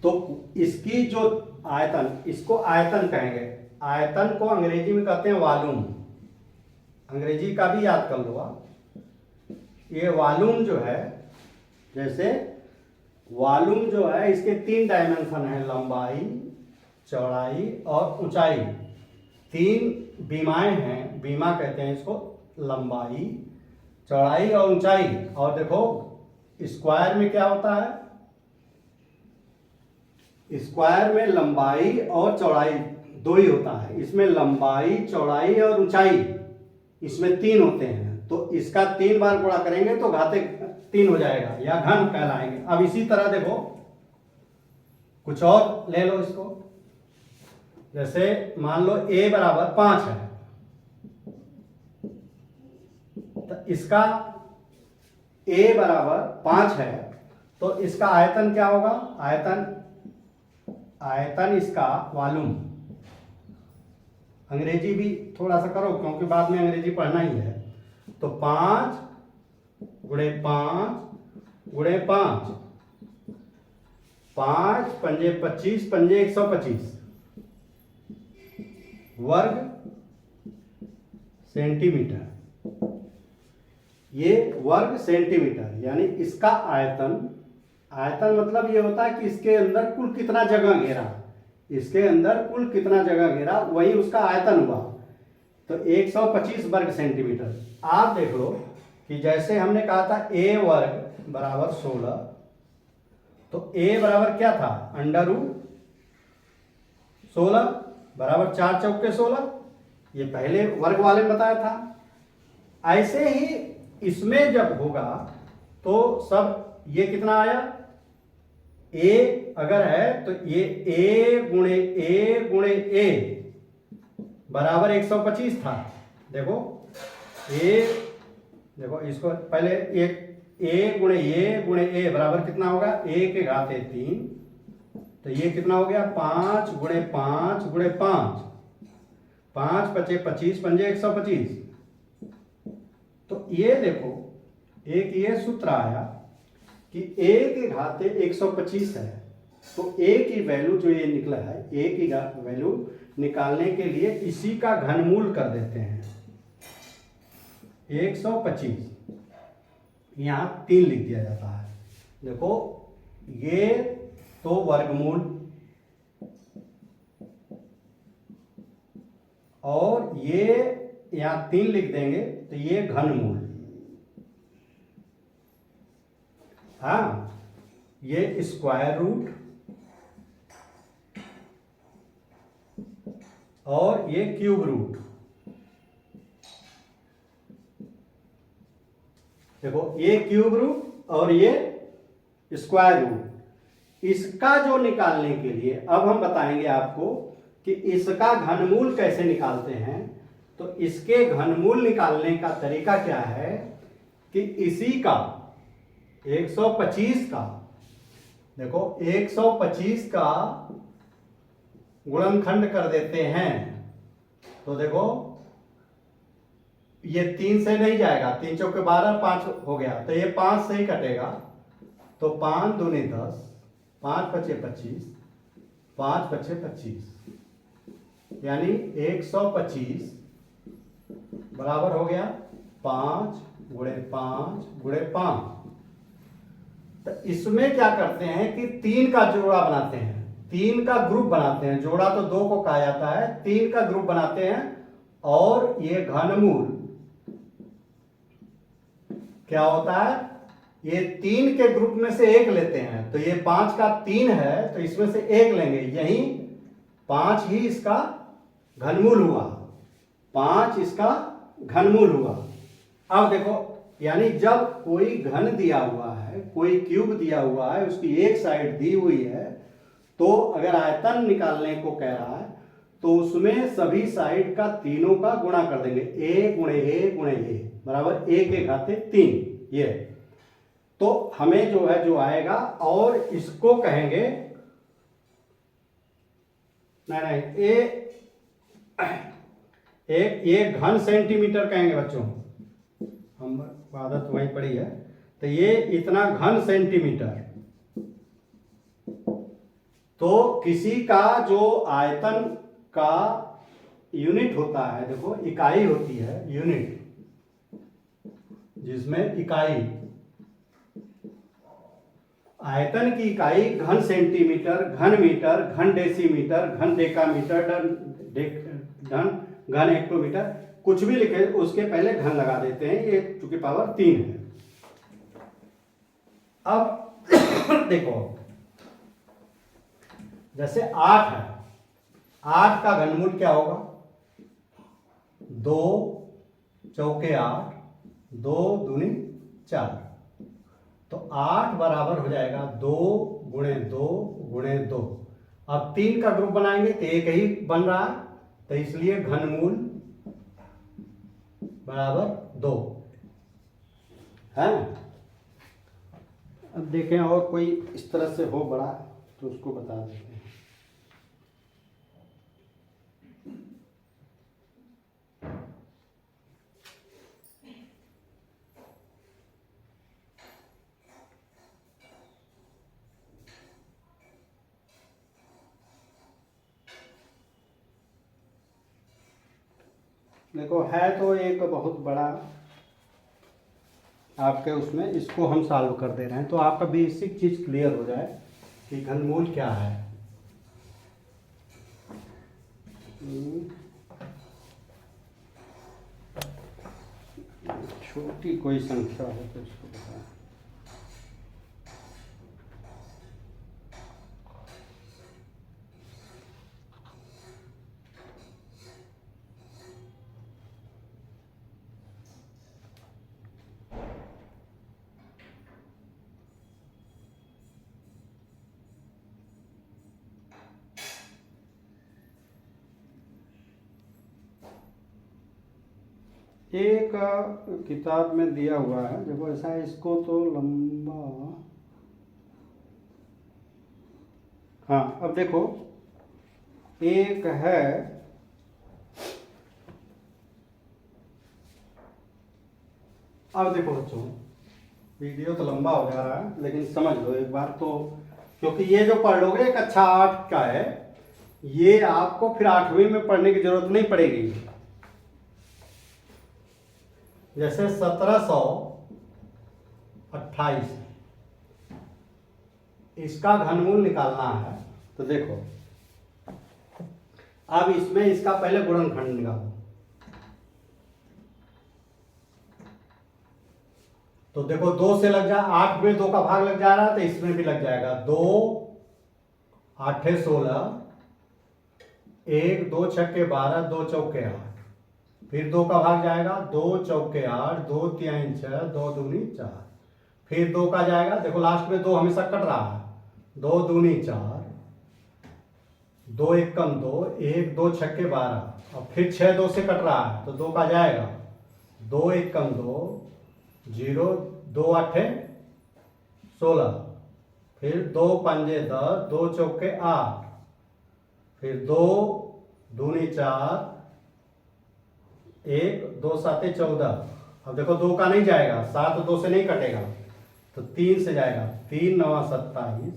तो इसकी जो आयतन, इसको आयतन कहेंगे। आयतन को अंग्रेजी में कहते हैं वॉल्यूम, अंग्रेजी का भी याद कर लो आप। ये वॉल्यूम जो है, जैसे वॉल्यूम जो है इसके 3 डायमेंशन है, लंबाई, चौड़ाई और ऊंचाई। 3 बीमाएं हैं, बीमा कहते हैं इसको, लंबाई, चौड़ाई और ऊंचाई। और देखो स्क्वायर में क्या होता है, स्क्वायर में लंबाई और चौड़ाई 2 ही होता है, इसमें लंबाई, चौड़ाई और ऊंचाई इसमें 3 होते हैं, तो इसका 3 बार गुणा करेंगे तो घाते 3 हो जाएगा या घन कहलाएंगे। अब इसी तरह देखो कुछ और ले लो इसको, जैसे मान लो a बराबर 5 है, तो इसका a बराबर 5 है, तो इसका आयतन क्या होगा, आयतन इसका वॉल्यूम। अंग्रेजी भी थोड़ा सा करो क्योंकि बाद में अंग्रेजी पढ़ना ही है। तो 5 गुणे 5 गुणे 5, 5 पंजे 25 पंजे 125 वर्ग सेंटीमीटर। ये वर्ग सेंटीमीटर, यानी इसका आयतन, आयतन मतलब ये होता है कि इसके अंदर कुल कितना जगह घेरा, इसके अंदर कुल कितना जगह घेरा वही उसका आयतन हुआ, तो 125 वर्ग सेंटीमीटर। आप देख लो कि जैसे हमने कहा था a वर्ग बराबर 16, तो a बराबर क्या था, अंडर रूट 16 बराबर 4 चौके 16, ये पहले वर्ग वाले में बताया था। ऐसे ही इसमें जब होगा तो सब ये कितना आया, a अगर है तो ये a गुणे a बराबर 125 था। देखो देखो इसको पहले एक a गुणे a बराबर कितना होगा, a के घाते 3, तो ये कितना हो गया 5 गुणे 5 गुणे 5, 5 पचे 25 पंजे 125। तो ये देखो एक ये सूत्र आया कि a के घाते 125 है, तो a की वैल्यू जो ये निकला है, a की वैल्यू निकालने के लिए इसी का घनमूल कर देते हैं। 125 यहां 3 लिख दिया जाता है। देखो ये तो वर्गमूल और ये यहां 3 लिख देंगे तो ये घनमूल। हाँ, ये स्क्वायर रूट और ये क्यूब रूट। देखो ये क्यूब रूट और ये स्क्वायर रूट। इसका जो निकालने के लिए अब हम बताएंगे आपको कि इसका घनमूल कैसे निकालते हैं। तो इसके घनमूल निकालने का तरीका क्या है कि इसी का 125 का, देखो 125 का गुणनखंड कर देते हैं। तो देखो ये 3 से नहीं जाएगा, 3 चौके 12, 5 हो गया, तो ये 5 से ही कटेगा। तो 5 दूनी 10, 5 पचे 25, 5 पचे 25, यानी 125 बराबर हो गया 5 गुणे 5 गुणे 5। तो इसमें क्या करते हैं कि 3 का जोड़ा बनाते हैं, 3 का ग्रुप बनाते हैं। जोड़ा तो 2 को कहा जाता है, 3 का ग्रुप बनाते हैं और ये घनमूल क्या होता है, ये 3 के ग्रुप में से एक लेते हैं। तो ये 5 का 3 है, तो इसमें से एक लेंगे, यही 5 ही इसका घनमूल हुआ, 5 इसका घनमूल हुआ। अब देखो, यानी जब कोई घन दिया हुआ है, कोई क्यूब दिया हुआ है, उसकी एक साइड दी हुई है, तो अगर आयतन निकालने को कह रहा है तो उसमें सभी साइड का तीनों का गुणा कर देंगे। ए गुणे ए गुणे ए बराबर ए के घाते 3, ये तो हमें जो है जो आएगा, और इसको कहेंगे नहीं ये घन सेंटीमीटर कहेंगे बच्चों, हम आदत वही पड़ी है। तो ये इतना घन सेंटीमीटर। तो किसी का जो आयतन का यूनिट होता है, देखो इकाई होती है यूनिट, जिसमें इकाई आयतन की इकाई घन सेंटीमीटर, घन मीटर, घन डेसीमीटर, घन डेकामीटर, घन हेक्टोमीटर, कुछ भी लिखे उसके पहले घन लगा देते हैं, ये चूंकि पावर 3 है। अब देखो जैसे 8 है, 8 का घनमूल क्या होगा, 2 चौके 8, 2 दूनी 4, तो 8 बराबर हो जाएगा 2 गुणे 2 गुणे 2। अब 3 का ग्रुप बनाएंगे तो एक ही बन रहा है, तो इसलिए घनमूल बराबर 2 है। अब देखें और कोई इस तरह से हो बड़ा तो उसको बता देते हैं। देखो है तो एक बहुत बड़ा आपके उसमें, इसको हम सॉल्व कर दे रहे हैं तो आपका बेसिक चीज क्लियर हो जाए कि घनमूल क्या है। छोटी कोई संख्या है तो इसको बताएं। एक किताब में दिया हुआ है, देखो ऐसा है, इसको तो लंबा, हाँ अब देखो एक है, अब देखो बच्चों वीडियो तो लंबा हो जा रहा है लेकिन समझ लो एक बार तो, क्योंकि ये जो पढ़ लोगे एक अच्छा 8 का है, ये आपको फिर 8वीं में पढ़ने की जरूरत नहीं पड़ेगी। जैसे 1728 इसका घनमूल निकालना है, तो देखो अब इसमें इसका पहले गुणनखंड निकालो। तो देखो 2 से लग जा, 8 में 2 का भाग लग जा रहा है तो इसमें भी लग जाएगा। 2 8 16, 1 2 छक्के 12, 2 चौके 8, फिर 2 का भाग जाएगा, 2 चौके 8, 2 3 6, 2 दूनी 4, फिर 2 का जाएगा, देखो लास्ट में 2 हमेशा कट रहा है, 2 दूनी 4, 2 एकम 2, 1 2 छक्के 12, और फिर 6 2 से कट रहा है तो 2 का जाएगा, 2 एकम 2, 0, 2 8 16, फिर 2 पंजे 10, 2 चौके 8, फिर 2 दूनी 4, 1 2 7 14। अब देखो 2 का नहीं जाएगा, 7 2 से नहीं कटेगा तो 3 से जाएगा, 3 9 27,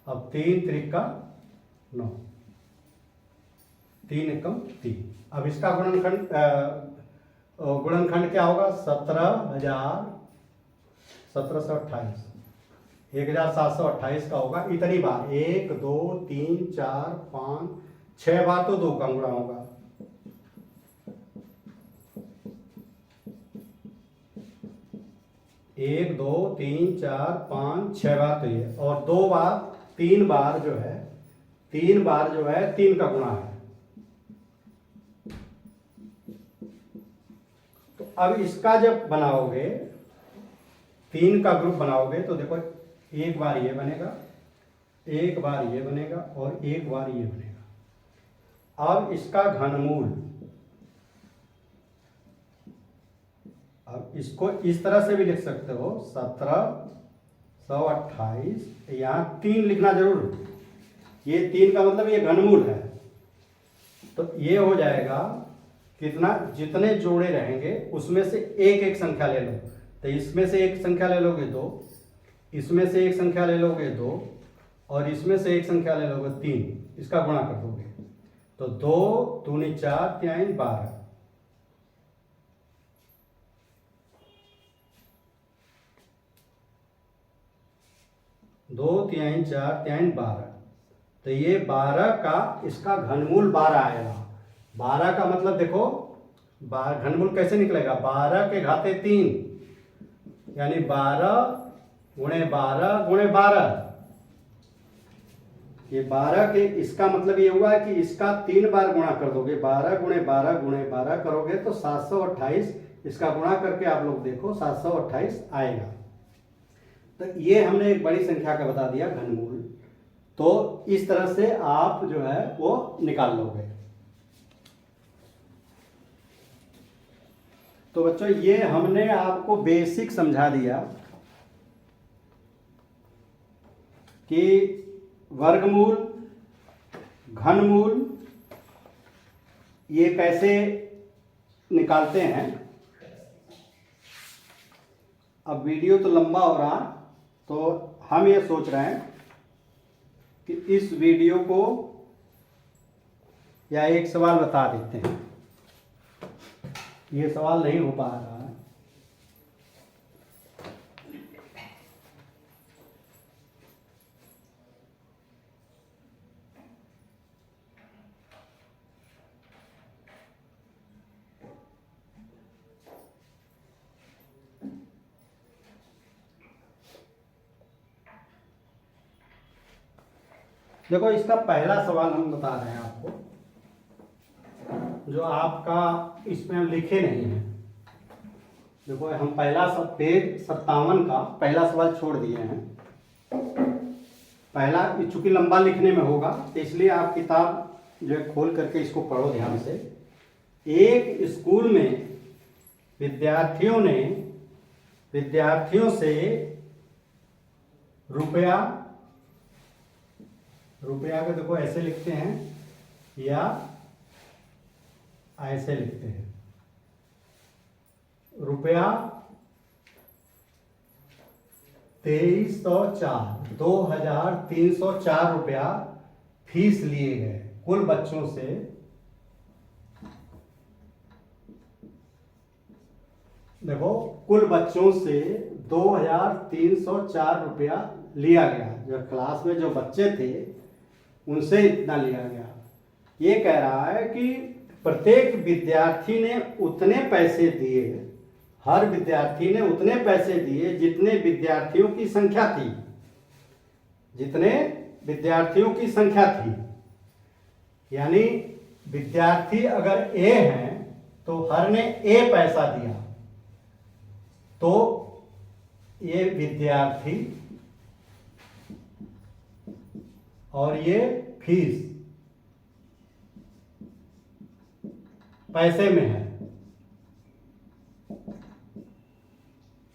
अब 3 त्रिका 9, 3 एकम 3। अब इसका गुणनखंड क्या होगा, 1728, 1728 का होगा। इतनी बार 1 2 3 4 5 6 बार तो 2 का गुणा होगा। एक 2 3 4 5 6 बार तो ये, और 2 बार 3 बार जो है 3 बार जो है 3 का गुणा है। तो अब इसका जब बनाओगे 3 का ग्रुप बनाओगे तो देखो एक बार ये बनेगा, एक बार ये बनेगा और एक बार ये बनेगा। अब इसका घनमूल, अब इसको इस तरह से भी लिख सकते हो, 1728, यहाँ 3 लिखना जरूर, ये 3 का मतलब ये घनमूल है। तो ये हो जाएगा कितना, जितने जोड़े रहेंगे उसमें से एक एक संख्या ले लो, तो इसमें से एक संख्या ले लोगे 2, इसमें से एक संख्या ले लोगे 2, और इसमें से एक संख्या ले लोगे 3, इसका गुणा कर दोगे तो 2 दूनी 4 3 12, 2 3 4 3 12, तो ये 12 का इसका घनमूल 12 आएगा। 12 का मतलब देखो घनमूल कैसे निकलेगा, 12 के घाते 3, यानी 12 गुणे 12 गुणे 12, ये 12 के, इसका मतलब ये हुआ कि इसका 3 बार गुणा कर दोगे, 12 गुणे 12 गुणे 12 करोगे तो 728, इसका गुणा करके आप लोग देखो 728 आएगा। तो ये हमने एक बड़ी संख्या का बता दिया घनमूल, तो इस तरह से आप जो है वो निकाल लोगे। तो बच्चों ये हमने आपको बेसिक समझा दिया कि वर्गमूल, घनमूल ये कैसे निकालते हैं। अब वीडियो तो लंबा हो रहा, तो हम ये सोच रहे हैं कि इस वीडियो को या एक सवाल बता देते हैं, ये सवाल नहीं हो पा रहा है। देखो इसका पहला सवाल हम बता रहे हैं आपको, जो आपका इसमें हम लिखे नहीं है। देखो हम पहला पेज 57 का पहला सवाल छोड़ दिए हैं। पहला चूंकि लंबा लिखने में होगा तो इसलिए आप किताब जो है खोल करके इसको पढ़ो ध्यान से। एक स्कूल में विद्यार्थियों से रुपया का देखो ऐसे लिखते हैं या ऐसे लिखते हैं, रुपया 2304 रुपया फीस लिए गए कुल बच्चों से। देखो कुल बच्चों से 2304 रुपया लिया गया, जो क्लास में जो बच्चे थे उनसे इतना लिया गया। ये कह रहा है कि प्रत्येक विद्यार्थी ने उतने पैसे दिए, हर विद्यार्थी ने उतने पैसे दिए जितने विद्यार्थियों की संख्या थी, जितने विद्यार्थियों की संख्या थी। यानी विद्यार्थी अगर ए हैं तो हर ने ए पैसा दिया, तो ये विद्यार्थी और ये फीस पैसे में है,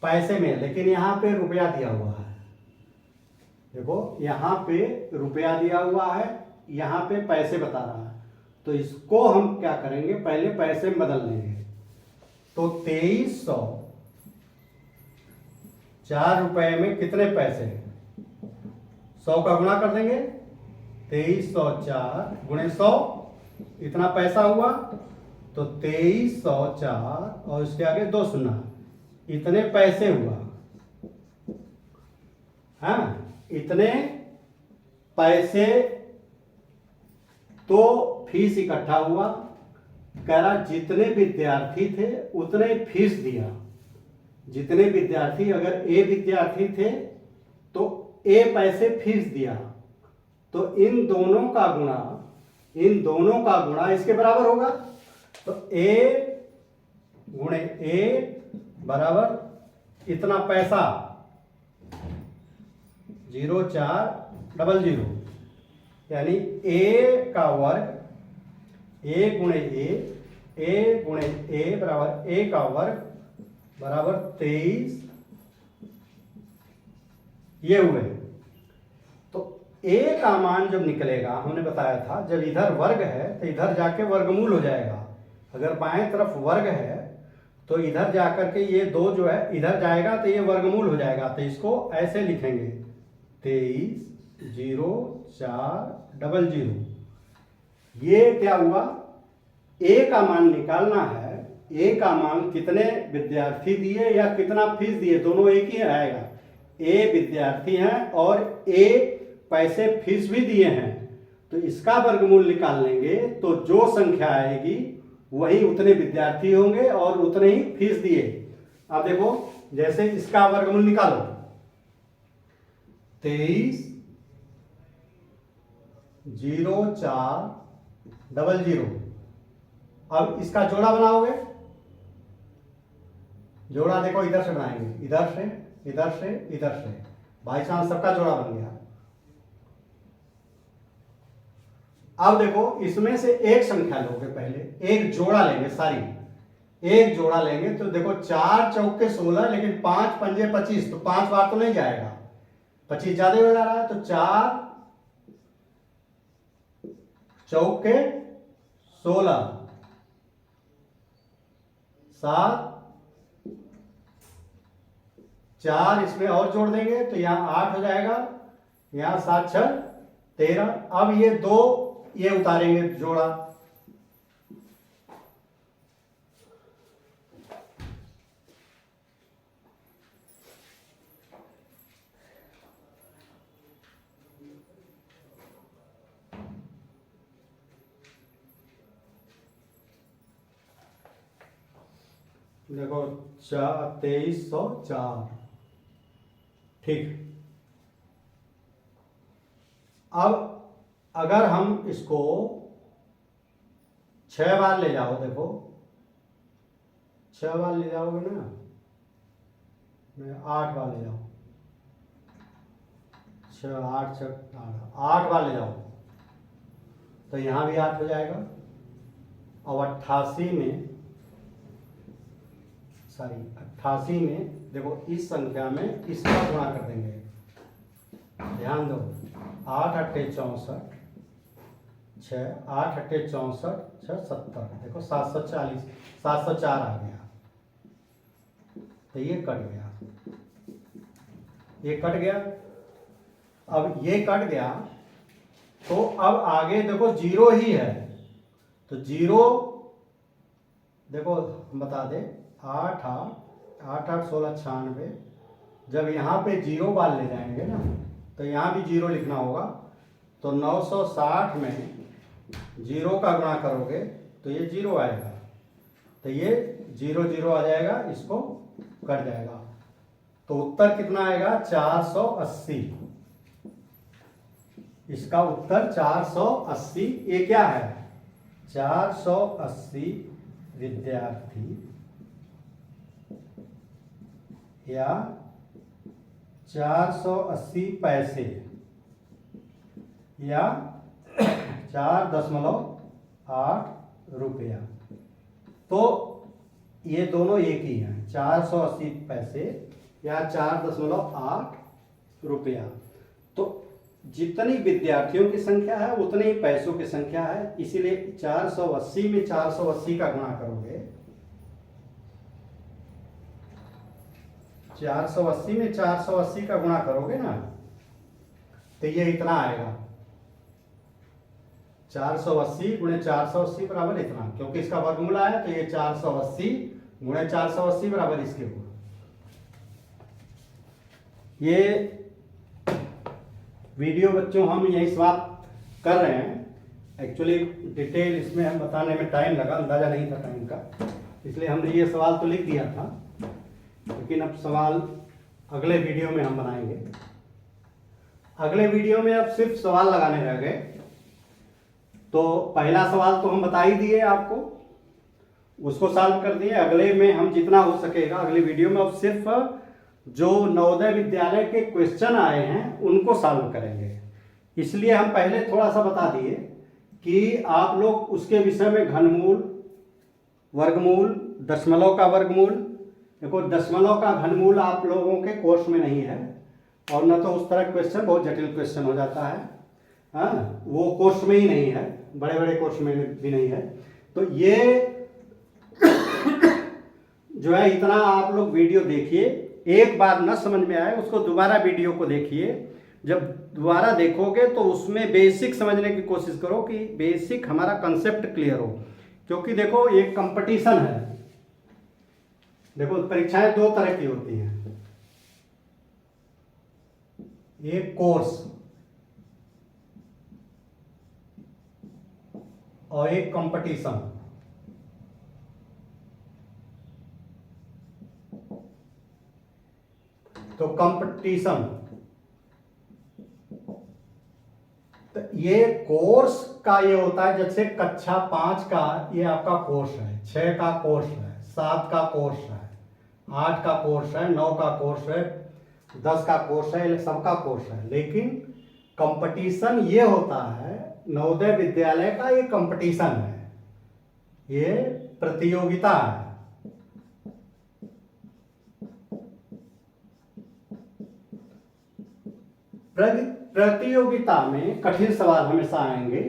पैसे में, लेकिन यहां पे रुपया दिया हुआ है। देखो यहां पे रुपया दिया हुआ है, यहां पे पैसे बता रहा है, तो इसको हम क्या करेंगे, पहले पैसे में बदल लेंगे। तो 2300 4 रुपए में कितने पैसे, 100 का गुणा कर देंगे, 2304 गुणे 100 इतना पैसा हुआ। तो 2304 और इसके आगे 2 शून्य, इतने पैसे हुआ। हाँ, इतने पैसे तो फीस इकट्ठा हुआ। कह रहा जितने विद्यार्थी थे उतने फीस दिया। जितने विद्यार्थी, अगर ए विद्यार्थी थे तो ए पैसे फीस दिया, तो इन दोनों का गुणा इसके बराबर होगा। तो ए गुणे ए बराबर इतना पैसा 0400, यानी ए का वर्ग, ए गुणे ए गुणे ए बराबर ए का वर्ग बराबर 23 ये हुए। तो ए का मान जब निकलेगा, हमने बताया था जब इधर वर्ग है तो इधर जाके वर्गमूल हो जाएगा। अगर बाएं तरफ वर्ग है तो इधर जाकर के ये 2 जो है इधर जाएगा तो ये वर्गमूल हो जाएगा। तो इसको ऐसे लिखेंगे 230400। ये क्या हुआ, ए का मान निकालना है। ए का मान कितने विद्यार्थी दिए या कितना फीस दिए, दोनों एक ही आएगा। ए विद्यार्थी हैं और ए पैसे फीस भी दिए हैं, तो इसका वर्गमूल निकाल लेंगे तो जो संख्या आएगी वही उतने विद्यार्थी होंगे और उतने ही फीस दिए। अब देखो जैसे इसका वर्गमूल निकालो, 230400। अब इसका जोड़ा बनाओगे, जोड़ा देखो इधर से बनाएंगे, इधर से इधर से इधर से, बाई चांस सबका जोड़ा बन गया। अब देखो इसमें से एक संख्या लोगे, पहले एक जोड़ा लेंगे, सारी एक जोड़ा लेंगे। तो देखो 4 चौके 16, लेकिन 5 पंजे 25, तो 5 बार तो नहीं जाएगा, 25 ज्यादा हो जा रहा है। तो 4 चौके 16, 7 4 इसमें और जोड़ देंगे तो यहां 8 हो जाएगा, यहां 7 6 13। अब ये 2 ये उतारेंगे जोड़ा, देखो 2304। ठीक, अब अगर हम इसको 6 बार ले जाओ, देखो 6 बार ले जाओगे ना, 8 बार ले जाओ, 6 8 6 8 बार ले जाओ तो यहां भी 8 हो जाएगा। और 88 में देखो इस संख्या में इसका गुणा कर देंगे। ध्यान दो, 8 8 64, 6 8 8 64 6 70, देखो 740 704 आ गया। तो ये कट गया, ये कट गया। अब ये कट गया तो अब आगे देखो 0 ही है, तो 0 देखो हम बता दें, 8 8 8 16 96। जब यहाँ पे 0 बार ले जाएंगे ना तो यहाँ भी 0 लिखना होगा। तो 960 में 0 का गुणा करोगे तो ये 0 आएगा, तो ये 0 0 आ जाएगा, इसको कट जाएगा। तो उत्तर कितना आएगा, 480। इसका उत्तर 480। ये क्या है, 480 विद्यार्थी या 480 पैसे या 4.8 रुपया। तो ये दोनों एक ही हैं, 480 पैसे या 4.8 रुपया। तो जितनी विद्यार्थियों की संख्या है उतनी ही पैसों की संख्या है, इसीलिए 480 में 480 का गुणा करोगे, 480 में 480 का गुणा करोगे ना, तो ये इतना आएगा, 480 गुणे 480 बराबर इतना, क्योंकि इसका वर्गमूल आया तो ये 480 गुणे 480 बराबर इसके गुण। ये वीडियो बच्चों हम यही समाप्त कर रहे हैं। एक्चुअली डिटेल इसमें हम बताने में टाइम लगा, अंदाजा नहीं था टाइम का, इसलिए हमने ये सवाल तो लिख दिया था, लेकिन अब सवाल अगले वीडियो में हम बनाएंगे। अगले वीडियो में अब सिर्फ सवाल लगाने रह गए। तो पहला सवाल तो हम बता ही दिए आपको, उसको सॉल्व कर दिए। अगले में हम जितना हो सकेगा अगली वीडियो में अब सिर्फ जो नवोदय विद्यालय के क्वेश्चन आए हैं उनको सॉल्व करेंगे। इसलिए हम पहले थोड़ा सा बता दिए कि आप लोग उसके विषय में घनमूल, वर्गमूल, दशमलव का वर्गमूल, देखो दशमलव का घनमूल आप लोगों के कोर्स में नहीं है, और न तो उस तरह क्वेश्चन, बहुत जटिल क्वेश्चन हो जाता है, हाँ वो कोर्स में ही नहीं है, बड़े बड़े कोर्स में भी नहीं है। तो ये जो है इतना आप लोग वीडियो देखिए, एक बार न समझ में आए उसको दोबारा वीडियो को देखिए। जब दोबारा देखोगे तो उसमें बेसिक समझने की कोशिश करो कि बेसिक हमारा कंसेप्ट क्लियर हो, क्योंकि देखो एक कंपटीशन है। देखो परीक्षाएं दो तरह की होती हैं, एक कोर्स और एक कंपटीशन। तो कंपटीशन, तो ये कोर्स का ये होता है, जैसे कक्षा 5 का ये आपका कोर्स है, 6 का कोर्स है, 7 का कोर्स है, 8 का कोर्स है, 9 का कोर्स है, 10 का कोर्स है, सबका कोर्स है। लेकिन कंपटीशन ये होता है, नवोदय विद्यालय का ये कंपटीशन है, ये प्रतियोगिता है। प्रतियोगिता में कठिन सवाल हमेशा आएंगे।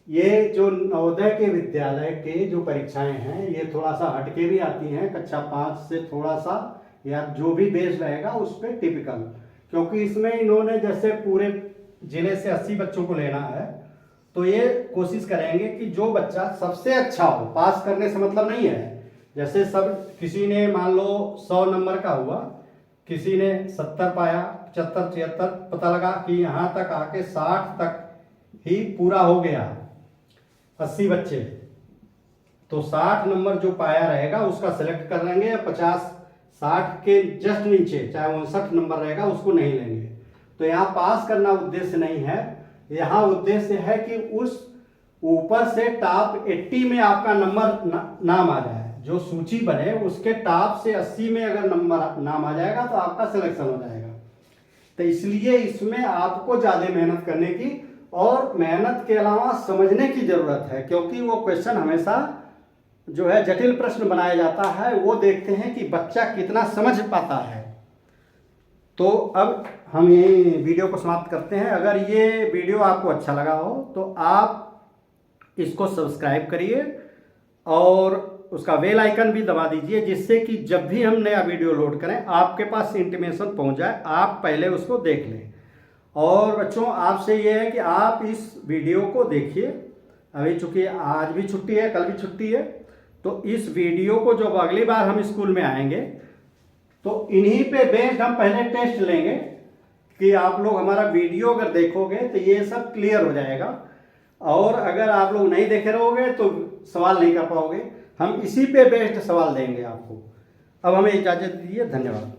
ये जो नवोदय के विद्यालय के जो परीक्षाएं हैं ये थोड़ा सा हटके भी आती हैं, कक्षा 5 से थोड़ा सा, या जो भी बेस रहेगा उस पर टिपिकल, क्योंकि इसमें इन्होंने जैसे पूरे जिले से 80 बच्चों को लेना है, तो ये कोशिश करेंगे कि जो बच्चा सबसे अच्छा हो, पास करने से मतलब नहीं है, जैसे सब किसी ने मान लो 100 नंबर का हुआ, किसी ने 70 पाया, 75, 76, पता लगा कि यहाँ तक आके 60 तक ही पूरा हो गया, 80 बच्चे, तो 60 नंबर जो पाया रहेगा उसका सिलेक्ट कर लेंगे, 50, 60 के जस्ट नीचे चाहे 59 नंबर रहेगा उसको नहीं लेंगे। तो यहाँ पास करना उद्देश्य नहीं है, यहाँ उद्देश्य है कि उस ऊपर से टॉप 80 में आपका नंबर नाम आ जाए, जो सूची बने उसके टॉप से 80 में अगर नंबर नाम आ जाएगा तो आपका सिलेक्शन हो जाएगा। तो इसलिए इसमें आपको ज्यादा मेहनत करने की और मेहनत के अलावा समझने की जरूरत है, क्योंकि वो क्वेश्चन हमेशा जो है जटिल प्रश्न बनाया जाता है, वो देखते हैं कि बच्चा कितना समझ पाता है। तो अब हम ये वीडियो को समाप्त करते हैं। अगर ये वीडियो आपको अच्छा लगा हो तो आप इसको सब्सक्राइब करिए और उसका बेल आइकन भी दबा दीजिए, जिससे कि जब भी हम नया वीडियो लोड करें आपके पास इंटीमेशन पहुंच जाए, आप पहले उसको देख लें। और बच्चों आपसे ये है कि आप इस वीडियो को देखिए, अभी चूंकि आज भी छुट्टी है, कल भी छुट्टी है, तो इस वीडियो को जब अगली बार हम स्कूल में आएंगे तो इन्हीं पे बेस्ड हम पहले टेस्ट लेंगे कि आप लोग हमारा वीडियो अगर देखोगे तो ये सब क्लियर हो जाएगा, और अगर आप लोग नहीं देखे रहोगे तो सवाल नहीं कर पाओगे। हम इसी पे बेस्ड सवाल देंगे आपको। अब हमें इजाज़त दीजिए, धन्यवाद।